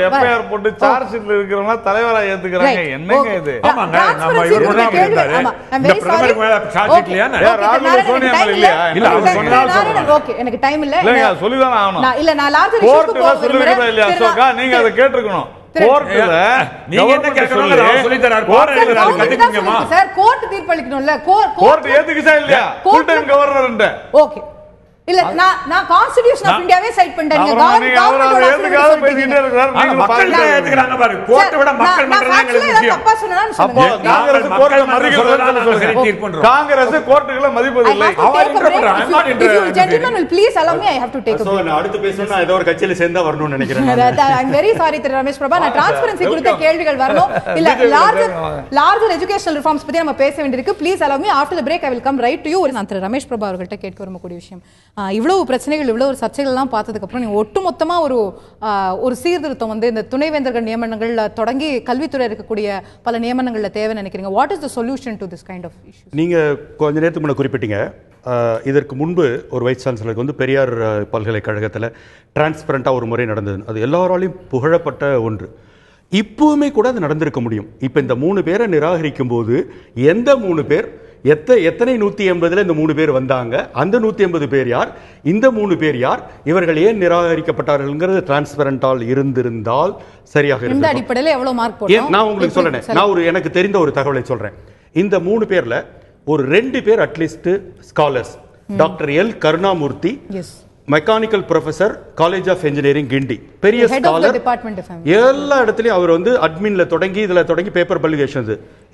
[SPEAKER 3] எஃப்ஐஆர் போட்டு சார்ஜ் ஷீட்ல இருக்கிறவங்க தலைவரா ஏத்துக்கிறாங்க. என்னங்க இது?
[SPEAKER 4] ஆமாங்க, நம்ம இவரு முன்னாடி இருந்தாரு. இந்த பிரதமர் மேல சார்ஜ் ஷீட் இல்லையா?
[SPEAKER 3] ராகுல் சோனியா மேல இல்லையா?
[SPEAKER 4] இல்ல அவர் சொன்னாலும்
[SPEAKER 1] ஓகே, எனக்கு டைம் இல்ல.
[SPEAKER 3] இல்லங்க சொல்லிதானே ஆகணும்.
[SPEAKER 1] இல்ல நான் லார்ஜர்
[SPEAKER 3] கோர்ட்ல சொல்லிருக்கா இல்லையா அசோகா? நீங்க அதை கேட்டிருக்கணும். கோர்ட்ல
[SPEAKER 4] நீங்க என்ன கேட்கறீங்க? அவர் சொல்லி தரார். கத்துக்குங்கமா
[SPEAKER 1] சார், கோர்ட் தீர்ப்பளிக்கணும்ல.
[SPEAKER 3] கோர்ட் ஏத்துக்குச்சா இல்லையா? Full time governor.
[SPEAKER 1] ஓகே, இல்ல நான் கான்ஸ்டிடியூஷன் ஆஃப் இந்தியாவே சைட் பண்றேன்.
[SPEAKER 3] அவரோட ஏத்துக்காத பேசிட்டே இருக்காரு. நீங்க
[SPEAKER 4] மக்கள் ஏத்துக்கறாங்க பாரு. கோர்ட் விட மக்கள் பண்றாங்க விஷயம்.
[SPEAKER 1] தப்பா சொன்னான்னு சொல்லுங்க.
[SPEAKER 3] அப்போ காங்கிரஸ் கோர்ட்ல மதிக்கிறதுன்னு சொல்லுங்க. காங்கிரஸ் கோர்ட்டுகளை மதிப்பதில்லை.
[SPEAKER 4] அவர் interpret
[SPEAKER 1] gentlemen will please allow me, I have to take a break.
[SPEAKER 2] நான் அடுத்து பேசணும்னா ஏதோ ஒரு கட்சியில சேர்ந்தா வரணும்னு நினைக்கிறேன்.
[SPEAKER 1] I'm very sorry திரு ரமேஷ் பிரபா, நான் டிரான்ஸ்பரன்சி குறித்த கேள்விகள் வரணும். இல்ல லார்ஜர் எஜுகேஷனல் ரிஃபார்ம்ஸ் பத்தி நம்ம பேச வேண்டியிருக்கு. Please allow me, after the break I will come right to you. நான் திரு ரமேஷ் பிரபா அவர்கள்ட்ட கேட்க விரும்பக்கூடிய விஷயம், இவ்வளவு பிரச்சனைகள் இவ்வளவு சர்ச்சைகள்லாம் பார்த்ததுக்கு அப்புறம் நீங்க ஒட்டுமொத்தமா ஒரு சீர்திருத்தம் வந்து இந்த துணைவேந்தர்கள் நியமனங்கள்ல தொடங்கி கல்வித்துறை இருக்கக்கூடிய பல நியமனங்கள்ல தேவை நினைக்கிறீங்க. What is the solution to this kind of issue?
[SPEAKER 2] நீங்க கொஞ்ச நேரத்துக்கு முன்ன குறிப்பிட்டீங்க, இதற்கு முன்பு ஒரு வைஸ் சான்சலருக்கு வந்து பெரியார் பல்கலைக்கழகத்தில் டிரான்ஸ்பரண்டாக ஒரு முறை நடந்தது. அது எல்லாராலையும் புகழப்பட்ட ஒன்று. இப்போவுமே கூட அது நடந்திருக்க முடியும். இப்போ இந்த 3 பேரை நிராகரிக்கும் போது எந்த 3 பேர் எத்தனை 180 இந்த 3 பேர் வந்தாங்க, அந்த 180 பேர் யார், இந்த 3 பேர் யார், இவர்கள் ஏன் நிராகரிக்கப்பட்டார்கள்ங்கிறது டிரான்ஸ்பரண்டால் இருந்திருந்தால் சரியாக இருக்கும்.
[SPEAKER 1] இந்த அடிப்படையில் எவ்வளவு மார்க் போடுறோம்?
[SPEAKER 2] நான் உங்களுக்கு சொல்றேன், நான் எனக்கு தெரிந்த ஒரு தகவலை சொல்றேன். இந்த 3 பேர்ல ஒரு 2 பேர் at least scholars. Doctor L Karunamoorthy, mechanical professor, college of engineering Guindy, பெரிய ஸ்காலர். எல்லா இடத்துலையும் அவர் வந்து அட்மின்ல தொடங்கி இதுல தொடங்கி பேப்பர் பப்ளிகேஷன்ஸ்.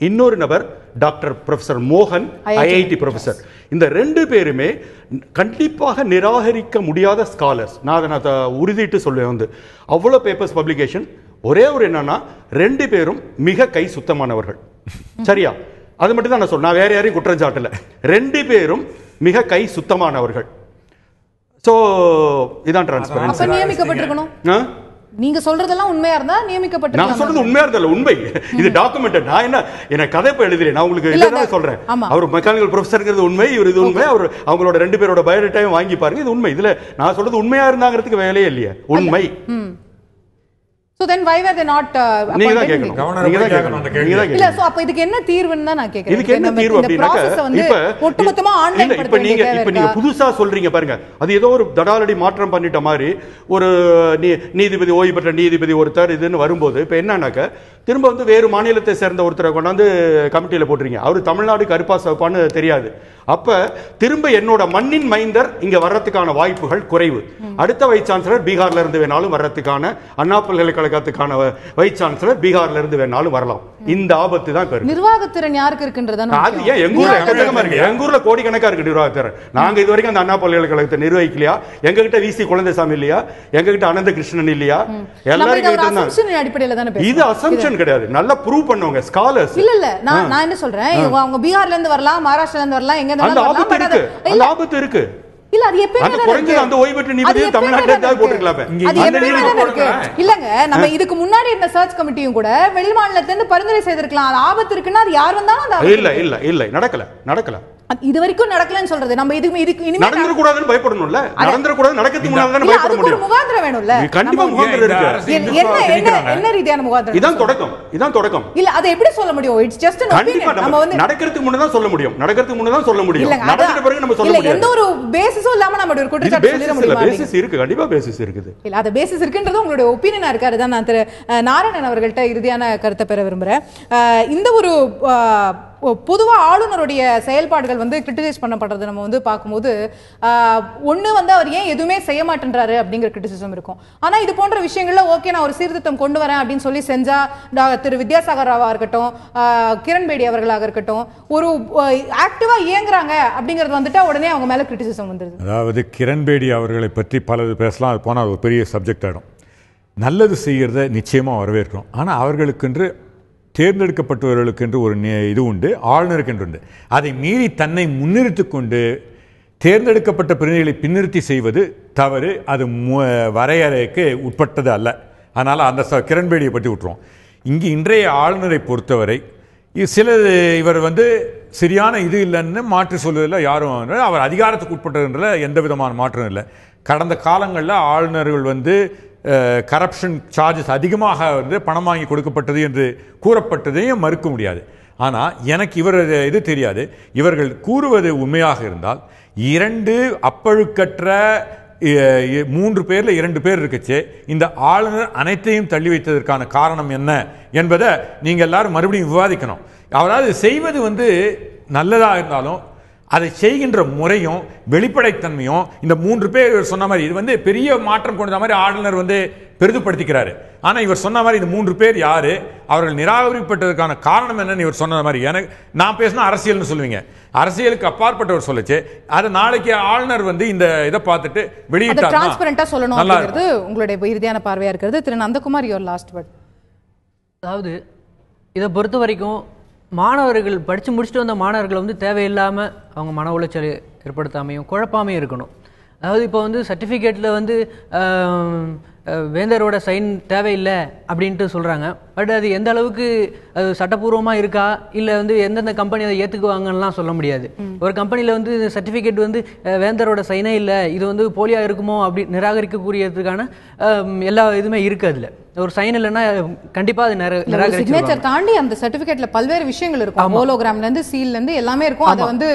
[SPEAKER 2] இன்னொரு நபர் டாக்டர் ப்ரொஃபசர் மோகன், ஐஐடி ப்ரொஃபசர். இந்த 2 பேருமே கண்டிப்பாக நிராகரிக்க முடியாத ஸ்காலர்ஸ். நான் அதை உறுதிட்டு சொல்லுவேன். வந்து அவ்வளோ பேப்பர்ஸ் பப்ளிகேஷன். ஒரே ஒரு என்னன்னா 2 பேரும் மிக கை சுத்தமானவர்கள். சரியா? அது மட்டும் தான் நான் சொல்றேன், நான் வேற யாரையும் குற்றம் சாட்டல. 2 பேரும் மிக கை சுத்தமானவர்கள். சோ இதான் டிரான்ஸ்பரன்சி.
[SPEAKER 1] அப்ப நியமிக்கப்பட்டிருக்கணும். நீங்க சொல்றதெல்லாம் உண்மையா இருந்தா நியமிக்கப்பட்டிருக்கணும்.
[SPEAKER 2] நான் சொல்றது உண்மையா இருந்தால உண்மை. இது டாக்குமெண்டட். நான் என்ன கதை இப்ப எழுதுறேன். நான் உங்களுக்கு இதுதான் சொல்றேன். அவர் மெக்கானிக்கல் ப்ரொஃபசர்ங்கிறது உண்மை, இவர் இது உண்மை. அவங்களோட 2 பேரோட பயோடேட்டாவும் வாங்கி பாருங்க, இது உண்மை. இதுல நான் சொல்றது உண்மையா இருந்தாங்கிறதுக்கு வேலையே இல்லையா? உண்மை.
[SPEAKER 1] So then why were they not
[SPEAKER 2] நீங்க தான் கேட்கணும். நீங்க தான் கேட்கணும்.
[SPEAKER 1] இல்ல சோ அப்ப இதுக்கு என்ன தீர்வுன்னு தான் நான் கேக்குறேன்.
[SPEAKER 2] இதுக்கு என்ன தீர்வு அப்படினா
[SPEAKER 1] இப்ப ஒட்டுமொத்தமா ஆன்லைன் படுத்துறீங்க.
[SPEAKER 2] இப்ப நீங்க புதுசா சொல்றீங்க பாருங்க, அது ஏதோ ஒரு தடாலடி மாற்றம் பண்ணிட்ட மாதிரி ஒரு நீதிபதி, ஓய்வு பெற்ற நீதிபதி ஒருத்தர் இதுன்னு வரும்போது இப்ப என்னன்னாக்க திரும்ப வந்து வேறு மாநிலத்தை சேர்ந்த ஒருத்தரை கொண்டாந்து கமிட்டியில போட்டுறீங்க. அவரு தமிழ்நாடு கருப்பா சவப்பான்னு தெரியாது. அப்ப திரும்ப என்னோட மண்ணின் மைந்தர் இங்க வர்றதுக்கான வாய்ப்புகள் குறைவு. அடுத்த வைஸ் சான்சலர் பீகார்ல இருந்து வேணாலும் வர்றதுக்கான, அண்ணா பல்கலைக்கழகத்துக்கான வைஸ் சான்சலர் பீகார்ல இருந்து வேணாலும் வரலாம். இந்த ஆபத்து தான் இப்ப
[SPEAKER 1] நிர்வாகத்திறன் யாருக்கு இருக்குன்றதான.
[SPEAKER 2] அது ஏன் எங்க ஊர்ல எக்கச்சக்கமா இருக்கு. எங்க ஊர்ல கோடிக்கணக்கா இருக்கு நிர்வாகத்திறன். நாங்க இது வரைக்கும் அந்த அண்ணா பல்கலைக்கழகத்தை நிர்வகிக்கலையா? எங்க கிட்ட விசி குழந்தைசாமி இல்லையா? எங்க கிட்ட அனந்த கிருஷ்ணன் இல்லையா? எல்லாரும் இது அசம்ப்ஷன் கிடையாது. நல்லா ப்ரூவ் பண்ணுவாங்க ஸ்காலர்ஸ்.
[SPEAKER 1] இல்ல நான் என்ன சொல்றேன், அவங்க பீகார்ல இருந்து வரலாம், மகாராஷ்டிரல இருந்து வரலாம், எங்க
[SPEAKER 2] அந்த ஆபத்து இருக்கு.
[SPEAKER 1] இல்ல அது எப்பவுமே
[SPEAKER 2] அந்த ஓய்வு பெற்ற நீதிபதி தமிழ்நாட்டுல போட்டுக்கலாமே.
[SPEAKER 1] இல்லங்க, நம்ம இதுக்கு முன்னாடி இருந்த சர்ச் கமிட்டியும் கூட வெளி மாநிலத்துல இருந்து பரிந்துரை செய்திருக்கலாம். அது ஆபத்து இருக்குன்னா அது யார் வந்தாலும்
[SPEAKER 2] இல்ல நடக்கல.
[SPEAKER 1] இது வரைக்கும் நடக்கலன்னு சொல்றது நம்ம இதுக்கு இனிமே
[SPEAKER 2] நடந்துற கூடாதுன்னு பயப்படணும்ல. நடந்துற கூடாது, நடக்கிறதுக்கு முன்னாடி தான் பயப்பட முடியும்.
[SPEAKER 1] அதுக்கு முகாந்திரம் வேணும்ல.
[SPEAKER 2] கண்டிப்பா முகாந்திரம் இருக்கு.
[SPEAKER 1] என்ன ரீதியான முகாந்திரம்?
[SPEAKER 2] இதான் தொடக்கம்.
[SPEAKER 1] இல்ல அதை எப்படி சொல்ல முடியும்? It's just an opinion. நம்ம வந்து
[SPEAKER 2] நடக்கிறதுக்கு முன்னாடி தான் சொல்ல முடியும். நடந்துட்ட பிறகு நம்ம சொல்ல முடியாது.
[SPEAKER 1] எந்த ஒரு பேசிஸும் இல்லாம நம்ம ஒரு குற்றச்சாட்டு சொல்ல முடியுமா?
[SPEAKER 2] பேசிஸ் இருக்கு, கண்டிப்பா பேசிஸ் இருக்குது.
[SPEAKER 1] இல்ல அது பேசிஸ் இருக்குன்றது உங்களுடைய ஒபினியனா இருக்கு. அதுதான் நான் திரு நாராயணன் அவர்கள்ட்ட இறுதியான கருத்தை பெற விரும்புறேன். இந்த ஒரு பொதுவாக ஆளுநருடைய செயல்பாடுகள் வந்து கிரிட்டிசைஸ் பண்ணப்படுறது நம்ம வந்து பார்க்கும்போது ஒன்று வந்து அவர் ஏன் எதுவுமே செய்ய மாட்டேன்றாரு அப்படிங்கிற கிரிட்டிசிசம் இருக்கும். ஆனால் இது போன்ற விஷயங்கள்ல ஓகே நான் ஒரு சீர்திருத்தம் கொண்டு வரேன் அப்படின்னு சொல்லி செஞ்சா திரு வித்யாசாகர் ராவா இருக்கட்டும், கிரண் பேடி அவர்களாக இருக்கட்டும், ஒரு ஆக்டிவா இயங்குறாங்க அப்படிங்கிறது வந்துட்டா உடனே அவங்க மேல கிரிட்டிசிசம் வந்துருது.
[SPEAKER 4] அதாவது கிரண் பேடி அவர்களை பற்றி பலது பேசலாம், அது போனால் ஒரு பெரிய சப்ஜெக்ட் ஆகிடும். நல்லது செய்கிறத நிச்சயமாக வரவேற்கிறோம். ஆனால் அவர்களுக்கென்று தேர்ந்தெடுக்கப்பட்டவர்களுக்கென்று ஒரு இது உண்டு, ஆளுநருக்கென்று உண்டு. அதை மீறி தன்னை முன்னிறுத்தி கொண்டு தேர்ந்தெடுக்கப்பட்ட பிரதிநிதிகளை பின்னிறுத்தி செய்வது தவறு. அது வரையறைக்கு உட்பட்டது அல்ல. அதனால் அந்த கிரண்பேடியை பற்றி விட்டுருவோம். இங்கே இன்றைய ஆளுநரை பொறுத்தவரை சிலது இவர் வந்து சரியான இது இல்லைன்னு மாற்றி சொல்வதில் யாரும் அவர் அதிகாரத்துக்கு உட்பட்டதுன்றதுல எந்த விதமான மாற்றம் இல்லை. கடந்த காலங்களில் ஆளுநர்கள் வந்து கரப்ஷன் சார்ஜஸ் அதிகமாக வந்து பணம் வாங்கி கொடுக்கப்பட்டது என்று கூறப்பட்டதையும் மறுக்க முடியாது. ஆனால் எனக்கு இவர் இது தெரியாது. இவர்கள் கூறுவது உண்மையாக இருந்தால் 2 அப்பழுக்கற்ற 3 பேரில் 2 பேர் இருக்குச்சு. இந்த ஆளுநர் அனைத்தையும் தள்ளி வைத்ததற்கான காரணம் என்ன என்பதை நீங்கள் எல்லாரும் மறுபடியும் விவாதிக்கணும். அவரால் செய்வது வந்து நல்லதாக இருந்தாலும் அதை செய்கின்ற முறையும் வெளிப்படைத்தன்மையும் இந்த 3 பேர் இவர் சொன்ன மாதிரி இது வந்து பெரிய மாற்றம் கொண்ட மாதிரி ஆளுநர் வந்து பெரிதுபடுத்திக்கிறாரு. ஆனால் இவர் சொன்ன மாதிரி இந்த 3 பேர் யாரு, அவர்கள் நிராகரிக்கப்பட்டதற்கான காரணம் என்னன்னு இவர் சொன்ன மாதிரி எனக்கு நான் பேசினா அரசியல்னு சொல்லுவீங்க. அரசியலுக்கு அப்பாற்பட்டவர் சொல்லுச்சு. அது நாளைக்கு ஆளுநர் வந்து இந்த இதை பார்த்துட்டு வெளியிட்டார்
[SPEAKER 1] டிரான்ஸ்பரண்டா சொல்லணும் அப்படிங்கிறது உங்களுடைய இறுதியான பார்வையா இருக்கிறது. திரு நந்தகுமார், யுவர் லாஸ்ட் வேர்ட்.
[SPEAKER 5] அதாவது இதை பொறுத்த வரைக்கும் மாணவர்கள் படித்து முடிச்சுட்டு வந்த மாணவர்களை வந்து தேவையில்லாமல் அவங்க மன உளைச்சல் ஏற்படுத்தாமையும் குழப்பாமையும் இருக்கணும். அதாவது இப்போ வந்து சர்டிஃபிகேட்டில் வந்து வேந்தரோட சைன் தேவையில்லை அப்படின்ட்டு சொல்கிறாங்க. பட் அது எந்த அளவுக்கு அது சட்டப்பூர்வமாக இருக்கா இல்லை வந்து எந்தெந்த கம்பெனி அதை ஏற்றுக்குவாங்கலாம் சொல்ல முடியாது. ஒரு கம்பெனியில் வந்து சர்டிஃபிகேட் வந்து வேந்தரோட சைனே இல்லை, இது வந்து போலியாக இருக்குமோ அப்படி நிராகரிக்கக்கூடியதுக்கான எல்லா இதுவுமே இருக்குது. அதில் ஒரு சைன் இல்லைன்னா கண்டிப்பாக அது
[SPEAKER 1] சிக்னேச்சர் தாண்டி அந்த சர்டிஃபிகேட்ல பல்வேறு விஷயங்கள் இருக்கும். ஹோலோகிராம்லேருந்து சீல்லேருந்து எல்லாமே இருக்கும். அதை வந்து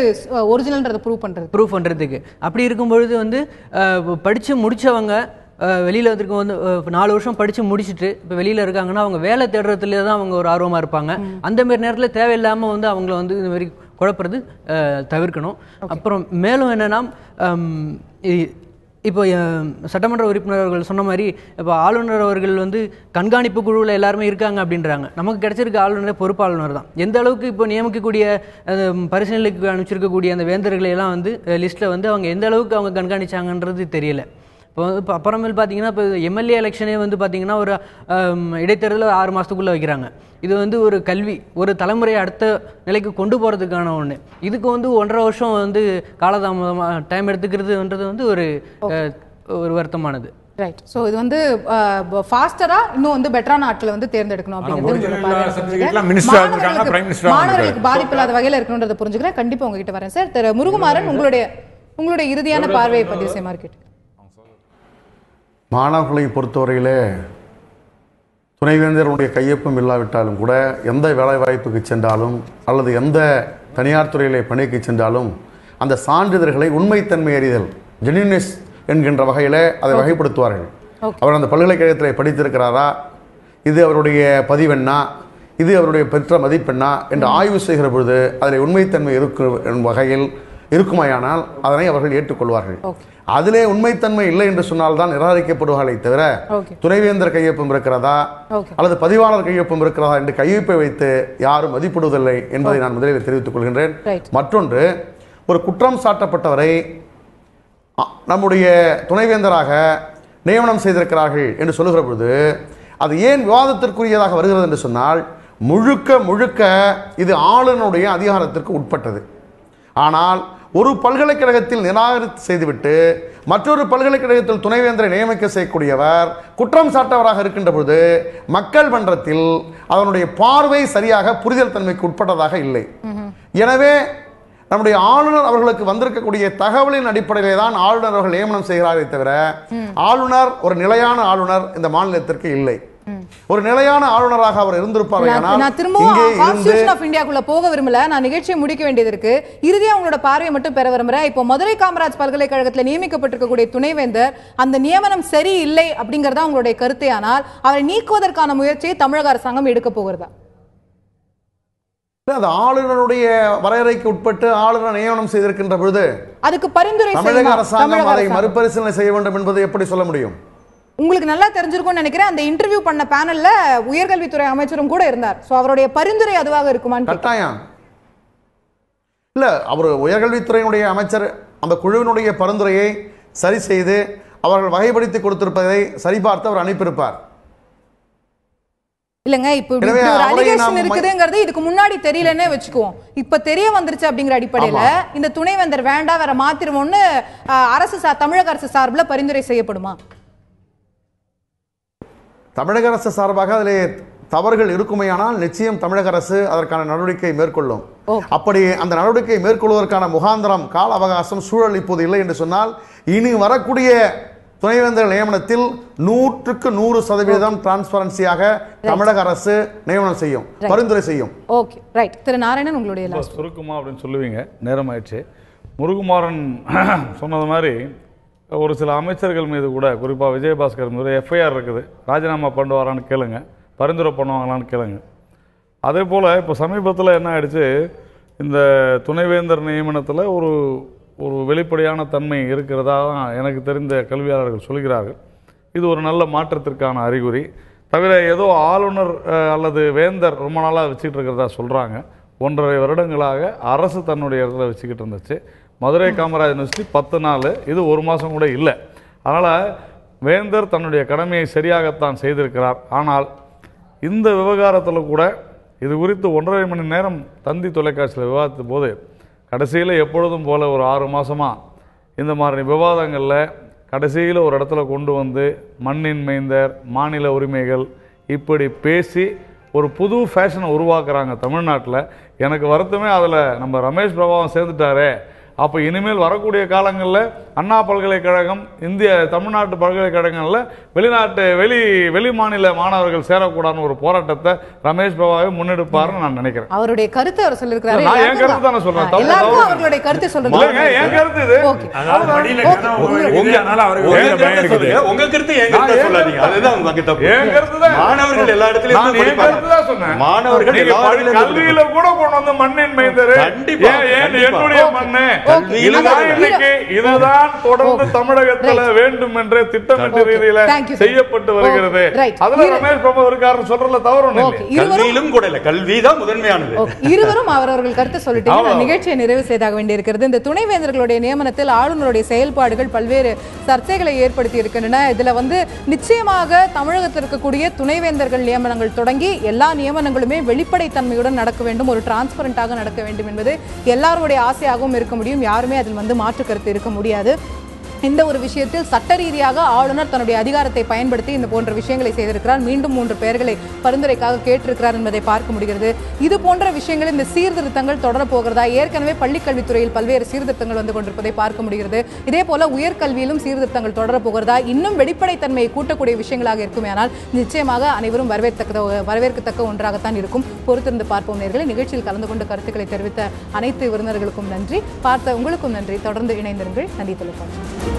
[SPEAKER 1] ஒரிஜினல்ன்றதை ப்ரூவ் பண்ணுறதுக்கு அப்படி இருக்கும்பொழுது வந்து படித்து முடித்தவங்க வெளியில் வந்துருக்க வந்து 4 வருஷம் படித்து முடிச்சுட்டு இப்போ வெளியில் இருக்காங்கன்னா அவங்க வேலை தேடுறதுல தான் அவங்க ஒரு ஆர்வமாக இருப்பாங்க. அந்தமாரி நேரத்தில் தேவையில்லாமல் வந்து அவங்கள வந்து இந்த மாதிரி குழப்பறது தவிர்க்கணும். அப்புறம் மேலும் என்னென்னா இப்போ சட்டமன்ற உறுப்பினர்கள் சொன்ன மாதிரி இப்போ ஆளுநர் அவர்கள் வந்து கண்காணிப்பு குழுவில் எல்லாருமே இருக்காங்க அப்படின்றாங்க. நமக்கு கிடைச்சிருக்க ஆளுநர் பொறுப்பாளுநர் தான். எந்த அளவுக்கு இப்போ நியமிக்கக்கூடிய பரிசீலனைக்கு அனுப்பிச்சிருக்கக்கூடிய அந்த வேந்தர்களை எல்லாம் வந்து லிஸ்ட்டில் வந்து அவங்க எந்த அளவுக்கு அவங்க கண்காணிச்சாங்கன்றது தெரியல. இப்போ அப்புறமேல் பார்த்தீங்கன்னா இப்போ எம்எல்ஏ எலெக்ஷனே வந்து பார்த்தீங்கன்னா ஒரு இடைத்தேர்தலில் 6 மாதத்துக்குள்ளே வைக்கிறாங்க. இது வந்து ஒரு கல்வி ஒரு தலைமுறையை அடுத்த நிலைக்கு கொண்டு போகிறதுக்கான ஒன்று. இதுக்கு வந்து 1.5 வருஷம் வந்து காலதாமதமாக டைம் எடுத்துக்கிறதுன்றது வந்து ஒரு வருத்தமானது. ரைட். ஸோ இது வந்து ஃபாஸ்டரா இன்னும் வந்து பெட்டரான ஆட்களை வந்து தேர்ந்தெடுக்கணும் அப்படிங்கிறது மாணவர்களுக்கு பாதிப்பு இல்லாத வகையில் இருக்கணுன்றதை புரிஞ்சுக்கிறேன். கண்டிப்பாக உங்ககிட்ட வரேன் சார். திரு முருகுமாறன், உங்களுடைய இறுதியான பார்வையை பதிவு செய்ய மார்க்கெட்.
[SPEAKER 6] மாணவர்களை பொறுத்தவரையிலே துணைவேந்தருடைய கையொப்பம் இல்லாவிட்டாலும் கூட எந்த வேலை வாய்ப்புக்கு சென்றாலும் அல்லது எந்த தனியார் துறையிலே பணிக்கு சென்றாலும் அந்த சான்றிதழ்களை உண்மைத்தன்மை அறிதல் ஜென்யூனஸ் என்கின்ற வகையில் அதை வகைப்படுத்துவார்கள். அவர் அந்த பல்கலைக்கழகத்தில் படித்திருக்கிறாரா, இது அவருடைய பதிவெண்ணா, இது அவருடைய பெற்ற மதிப்பெண்ணா என்று ஆய்வு செய்கிற பொழுது அதில் உண்மைத்தன்மை இருக்கும் வகையில் இருக்குமாயானால் அதனை அவர்கள் ஏற்றுக்கொள்வார்கள். அதிலே உண்மைத்தன்மை இல்லை என்று சொன்னால்தான் நிராகரிக்கப்படுவார்களே தவிர துணைவேந்தர் கையொப்பம் இருக்கிறதா அல்லது பதிவாளர் கையொப்பம் இருக்கிறதா என்று கையொப்பை வைத்து யாரும் மதிப்பிடுவதில்லை என்பதை நான் முதலில் தெரிவித்துக் கொள்கின்றேன். மற்றொன்று, ஒரு குற்றம் சாட்டப்பட்டவரை நம்முடைய துணைவேந்தராக நியமனம் செய்திருக்கிறார்கள் என்று சொல்லுகிற பொழுது அது ஏன் விவாதத்திற்குரியதாக வருகிறது என்று சொன்னால் முழுக்க இது ஆளுநருடைய அதிகாரத்திற்கு உட்பட்டது. ஆனால் ஒரு பல்கலைக்கழகத்தில் நிராகரித்து செய்துவிட்டு மற்றொரு பல்கலைக்கழகத்தில் துணைவேந்தரை நியமிக்க செய்யக்கூடியவர் குற்றம் சாட்டவராக இருக்கின்ற பொழுது மக்கள் மன்றத்தில் அதனுடைய பார்வை சரியாக புரிதல் தன்மைக்கு உட்பட்டதாக இல்லை. எனவே நம்முடைய ஆளுநர் அவர்களுக்கு வந்திருக்கக்கூடிய தகவலின் அடிப்படையிலே தான் ஆளுநர் அவர்கள் நியமனம் செய்கிறாரே தவிர ஆளுநர் ஒரு நிலையான ஆளுநர் இந்த மாநிலத்திற்கு இல்லை. ஒரு நிலையான ஆளுநராக அவர் இருந்திருப்பார்.
[SPEAKER 1] நான் திரும்பவும் கான்ஸ்டிடியூஷன் ஆஃப் இந்தியாக்குள்ள போக விரும்பல, நான் நிகழ்ச்சியை முடிக்க வேண்டியது இருக்கு. இறுதியா உங்களோட பார்வையை மட்டும் பெற விரும்புறேன். இப்போ மதுரை காமராஜ் பல்கலைக்கழகத்தில் நியமிக்கப்பட்டிருக்கக்கூடிய துணைவேந்தர் அந்த நியமனம் சரி இல்லை அப்படிங்கறதா உங்களுடைய கருத்தே. ஆனால் அவரை நீக்குவதற்கான முயற்சியை தமிழக அரசாங்கம் எடுக்க போகிறதா?
[SPEAKER 6] அது ஆளுநருடைய வரையறைக்கு உட்பட்டு ஆளுநர் நியமனம் செய்திருக்கின்ற பொழுது
[SPEAKER 1] அதுக்கு பரிந்துரை
[SPEAKER 6] தமிழக அரசாங்கம் அதை மறுபரிசீலனை செய்ய வேண்டும் என்பதை எப்படி சொல்ல முடியும்?
[SPEAKER 1] உங்களுக்கு நல்லா தெரிஞ்சிருக்கும்னு நினைக்கிறேன். அந்த இன்டர்வியூ பண்ண பேனல்ல உயர்கல்வித்துறை அமைச்சரும் கூட இருந்தார். சோ அவருடைய பரிந்துரை அதுவாக இருக்குமான்னு
[SPEAKER 6] கட்டாயம் இல்ல. அவர் உயர்கல்வித்துறையினுடைய அமைச்சர் அந்த குழுவினுடைய பரிந்துரையை சரி செய்து அவர்கள் வகைப்படுத்தி கொடுத்திருப்பதை சரிபார்த்து அவர் அனுப்பியிருப்பார்.
[SPEAKER 1] இல்லங்க, இப்ப ஒரு அலிகேஷன் இருக்குதுங்கிறது இதுக்கு முன்னாடி தெரியலன்னே வச்சுக்குவோம். இப்ப தெரிய வந்துருச்சு அப்படிங்கிற அடிப்படையில இந்த துணைவேந்தர் வேண்டாம் வேற மாத்திருவோம்னு தமிழக அரசு சார்பில் பரிந்துரை செய்யப்படுமா?
[SPEAKER 6] தமிழக அரசு சார்பாக அதில் தவறுகள் இருக்குமையானால் நிச்சயம் தமிழக அரசு அதற்கான நடவடிக்கை மேற்கொள்ளும். அப்படி அந்த நடவடிக்கை மேற்கொள்வதற்கான முகாந்திரம் கால அவகாசம் சூழல் இப்போது இல்லை என்று சொன்னால் இனி வரக்கூடிய துணைவேந்தர் நியமனத்தில் 100% டிரான்ஸ்பரன்சியாக தமிழக அரசு நியமனம் செய்யும், பரிந்துரை செய்யும்.
[SPEAKER 1] Okay, right. திரு நாராயணன், உங்களுடைய
[SPEAKER 3] சுருக்குமா அப்படின்னு சொல்லுவீங்க, நேரம் ஆயிடுச்சு. முருகுமாறன் சொன்னது மாதிரி ஒரு சில அமைச்சர்கள் மீது கூட, குறிப்பாக விஜயபாஸ்கர் மீது எஃப்ஐஆர் இருக்குது. ராஜினாமா பண்ணுவாரான்னு கேளுங்க, பரிந்துரை பண்ணுவாங்களான்னு கேளுங்க. அதே போல் இப்போ சமீபத்தில் என்ன ஆயிடுச்சு, இந்த துணைவேந்தர் நியமனத்தில் ஒரு வெளிப்படையான தன்மை இருக்கிறதா தான் எனக்கு தெரிந்த கல்வியாளர்கள் சொல்கிறார்கள். இது ஒரு நல்ல மாற்றத்திற்கான அறிகுறி. தவிர ஏதோ ஆளுநர் அல்லது வேந்தர் ரொம்ப நாளாக வச்சுக்கிட்டு இருக்கிறதா சொல்கிறாங்க. 1.5 வருடங்களாக அரசு தன்னுடைய இடத்துல வச்சுக்கிட்டு இருந்துச்சு. மதுரை காமராஜ் யூனிவர்சிட்டி 10 நாள், இது 1 மாதம் கூட இல்லை. அதனால் வேந்தர் தன்னுடைய கடமையை சரியாகத்தான் செய்திருக்கிறார். ஆனால் இந்த விவகாரத்தில் கூட இது குறித்து 1.5 மணி நேரம் தந்தி தொலைக்காட்சியில் விவாதித்த போது கடைசியில் எப்பொழுதும் போல் ஒரு 6 மாதமாக இந்த மாதிரி விவாதங்களில் கடைசியில் ஒரு இடத்துல கொண்டு வந்து மண்ணின் மைந்தர், மாநில உரிமைகள் இப்படி பேசி ஒரு புது ஃபேஷனை உருவாக்குறாங்க தமிழ்நாட்டில். எனக்கு வருத்தமே அதில் நம்ம ரமேஷ் பிரபாவம் சேர்ந்துட்டாரே. அப்போ இனிமேல் வரக்கூடிய காலங்களில் அண்ணா பல்கலைக்கழகம், தமிழ்நாட்டு பல்கலைக்கழகங்களில் வெளி மாநில மாணவர்கள் சேரக்கூடாதுன்னு ஒரு போராட்டத்தை ரமேஷ் பாபாவே முன்னெடுப்பாருன்னு நான் நினைக்கிறேன்.
[SPEAKER 1] அவருடைய கருத்து அவர் சொல்லிருக்காரு.
[SPEAKER 3] நான் என் கருத்து தானே சொல்றேன்.
[SPEAKER 1] அவர்களுடைய கருத்து சொல்றேன்.
[SPEAKER 3] என் கருத்து இது.
[SPEAKER 2] உங்க கருத்து என் கருத்து சொல்லாதீங்க. அதுதான் உங்க தப்பு. என் கருத்து தான். மாணவர்கள் எல்லா இடத்துலயும்
[SPEAKER 3] நான் என் கருத்து தான் சொன்னேன்.
[SPEAKER 2] மாணவர்கள்
[SPEAKER 3] கல்வியில கூட கொண்டு வந்த மண்ணின் மைந்தர், என்னுடைய மண்ணு, இதுதான் தொடர்ந்து தமிழகத்தில் வேண்டும் என்ற திட்டமிட்ட ரீதியில செய்யப்பட்டு வருகிறது. அதுல ரமேஷ் பிரபு இருக்காரு சொல்றதுல தவறு ஒண்ணு இல்லை.
[SPEAKER 2] கல்வியிலும் கூட இல்ல, கல்விதான் முதன்மையானது.
[SPEAKER 1] இருவரும் அவரவர்கள் கருத்து சொல்லிட்டு நிகழ்ச்சியை நிறைவு செய்தாக வேண்டியிருக்கிறது. இந்த துணைவேந்தர்களுடைய நியமனத்தில் ஆளுநருடைய செயல்பாடுகள் பல்வேறு சர்ச்சைகளை ஏற்படுத்தி இருக்கின்றன. இதுல நிச்சயமாக தமிழகத்தில் இருக்கக்கூடிய துணைவேந்தர்கள் நியமனங்கள் தொடங்கி எல்லா நியமனங்களுமே வெளிப்படைத்தன்மையுடன் நடக்க வேண்டும், ஒரு டிரான்ஸ்பரண்டாக நடக்க வேண்டும் என்பது எல்லாருடைய ஆசையாகவும் இருக்க முடியும். யாருமே அதில் மாற்று கருத்து இருக்க முடியாது. இந்த ஒரு விஷயத்தில் சட்ட ரீதியாக ஆளுநர் தன்னுடைய அதிகாரத்தை பயன்படுத்தி இந்த போன்ற விஷயங்களை செய்திருக்கிறார். மீண்டும் 3 பெயர்களை பரிந்துரைக்காக கேட்டிருக்கிறார் என்பதை பார்க்க முடிகிறது. இது போன்ற விஷயங்கள், இந்த சீர்திருத்தங்கள் தொடரப்போகிறதா? ஏற்கனவே பள்ளிக்கல்வித்துறையில் பல்வேறு சீர்திருத்தங்கள் வந்து கொண்டிருப்பதை பார்க்க முடிகிறது. இதே போல உயர்கல்வியிலும் சீர்திருத்தங்கள் தொடரப்போகிறதா? இன்னும் வெளிப்படைத்தன்மையை கூட்டக்கூடிய விஷயங்களாக இருக்குமேயானால் நிச்சயமாக அனைவரும் வரவேற்கத்தக்க ஒன்றாகத்தான் இருக்கும். பொறுத்திருந்து பார்ப்போம் நேயர்களே. நிகழ்ச்சியில் கலந்து கொண்டு கருத்துக்களை தெரிவித்த அனைத்து விருந்தினர்களுக்கும் நன்றி, பார்த்த உங்களுக்கும் நன்றி. தொடர்ந்து இணைந்திருங்கள் நந்தி தொலைக்காட்சி.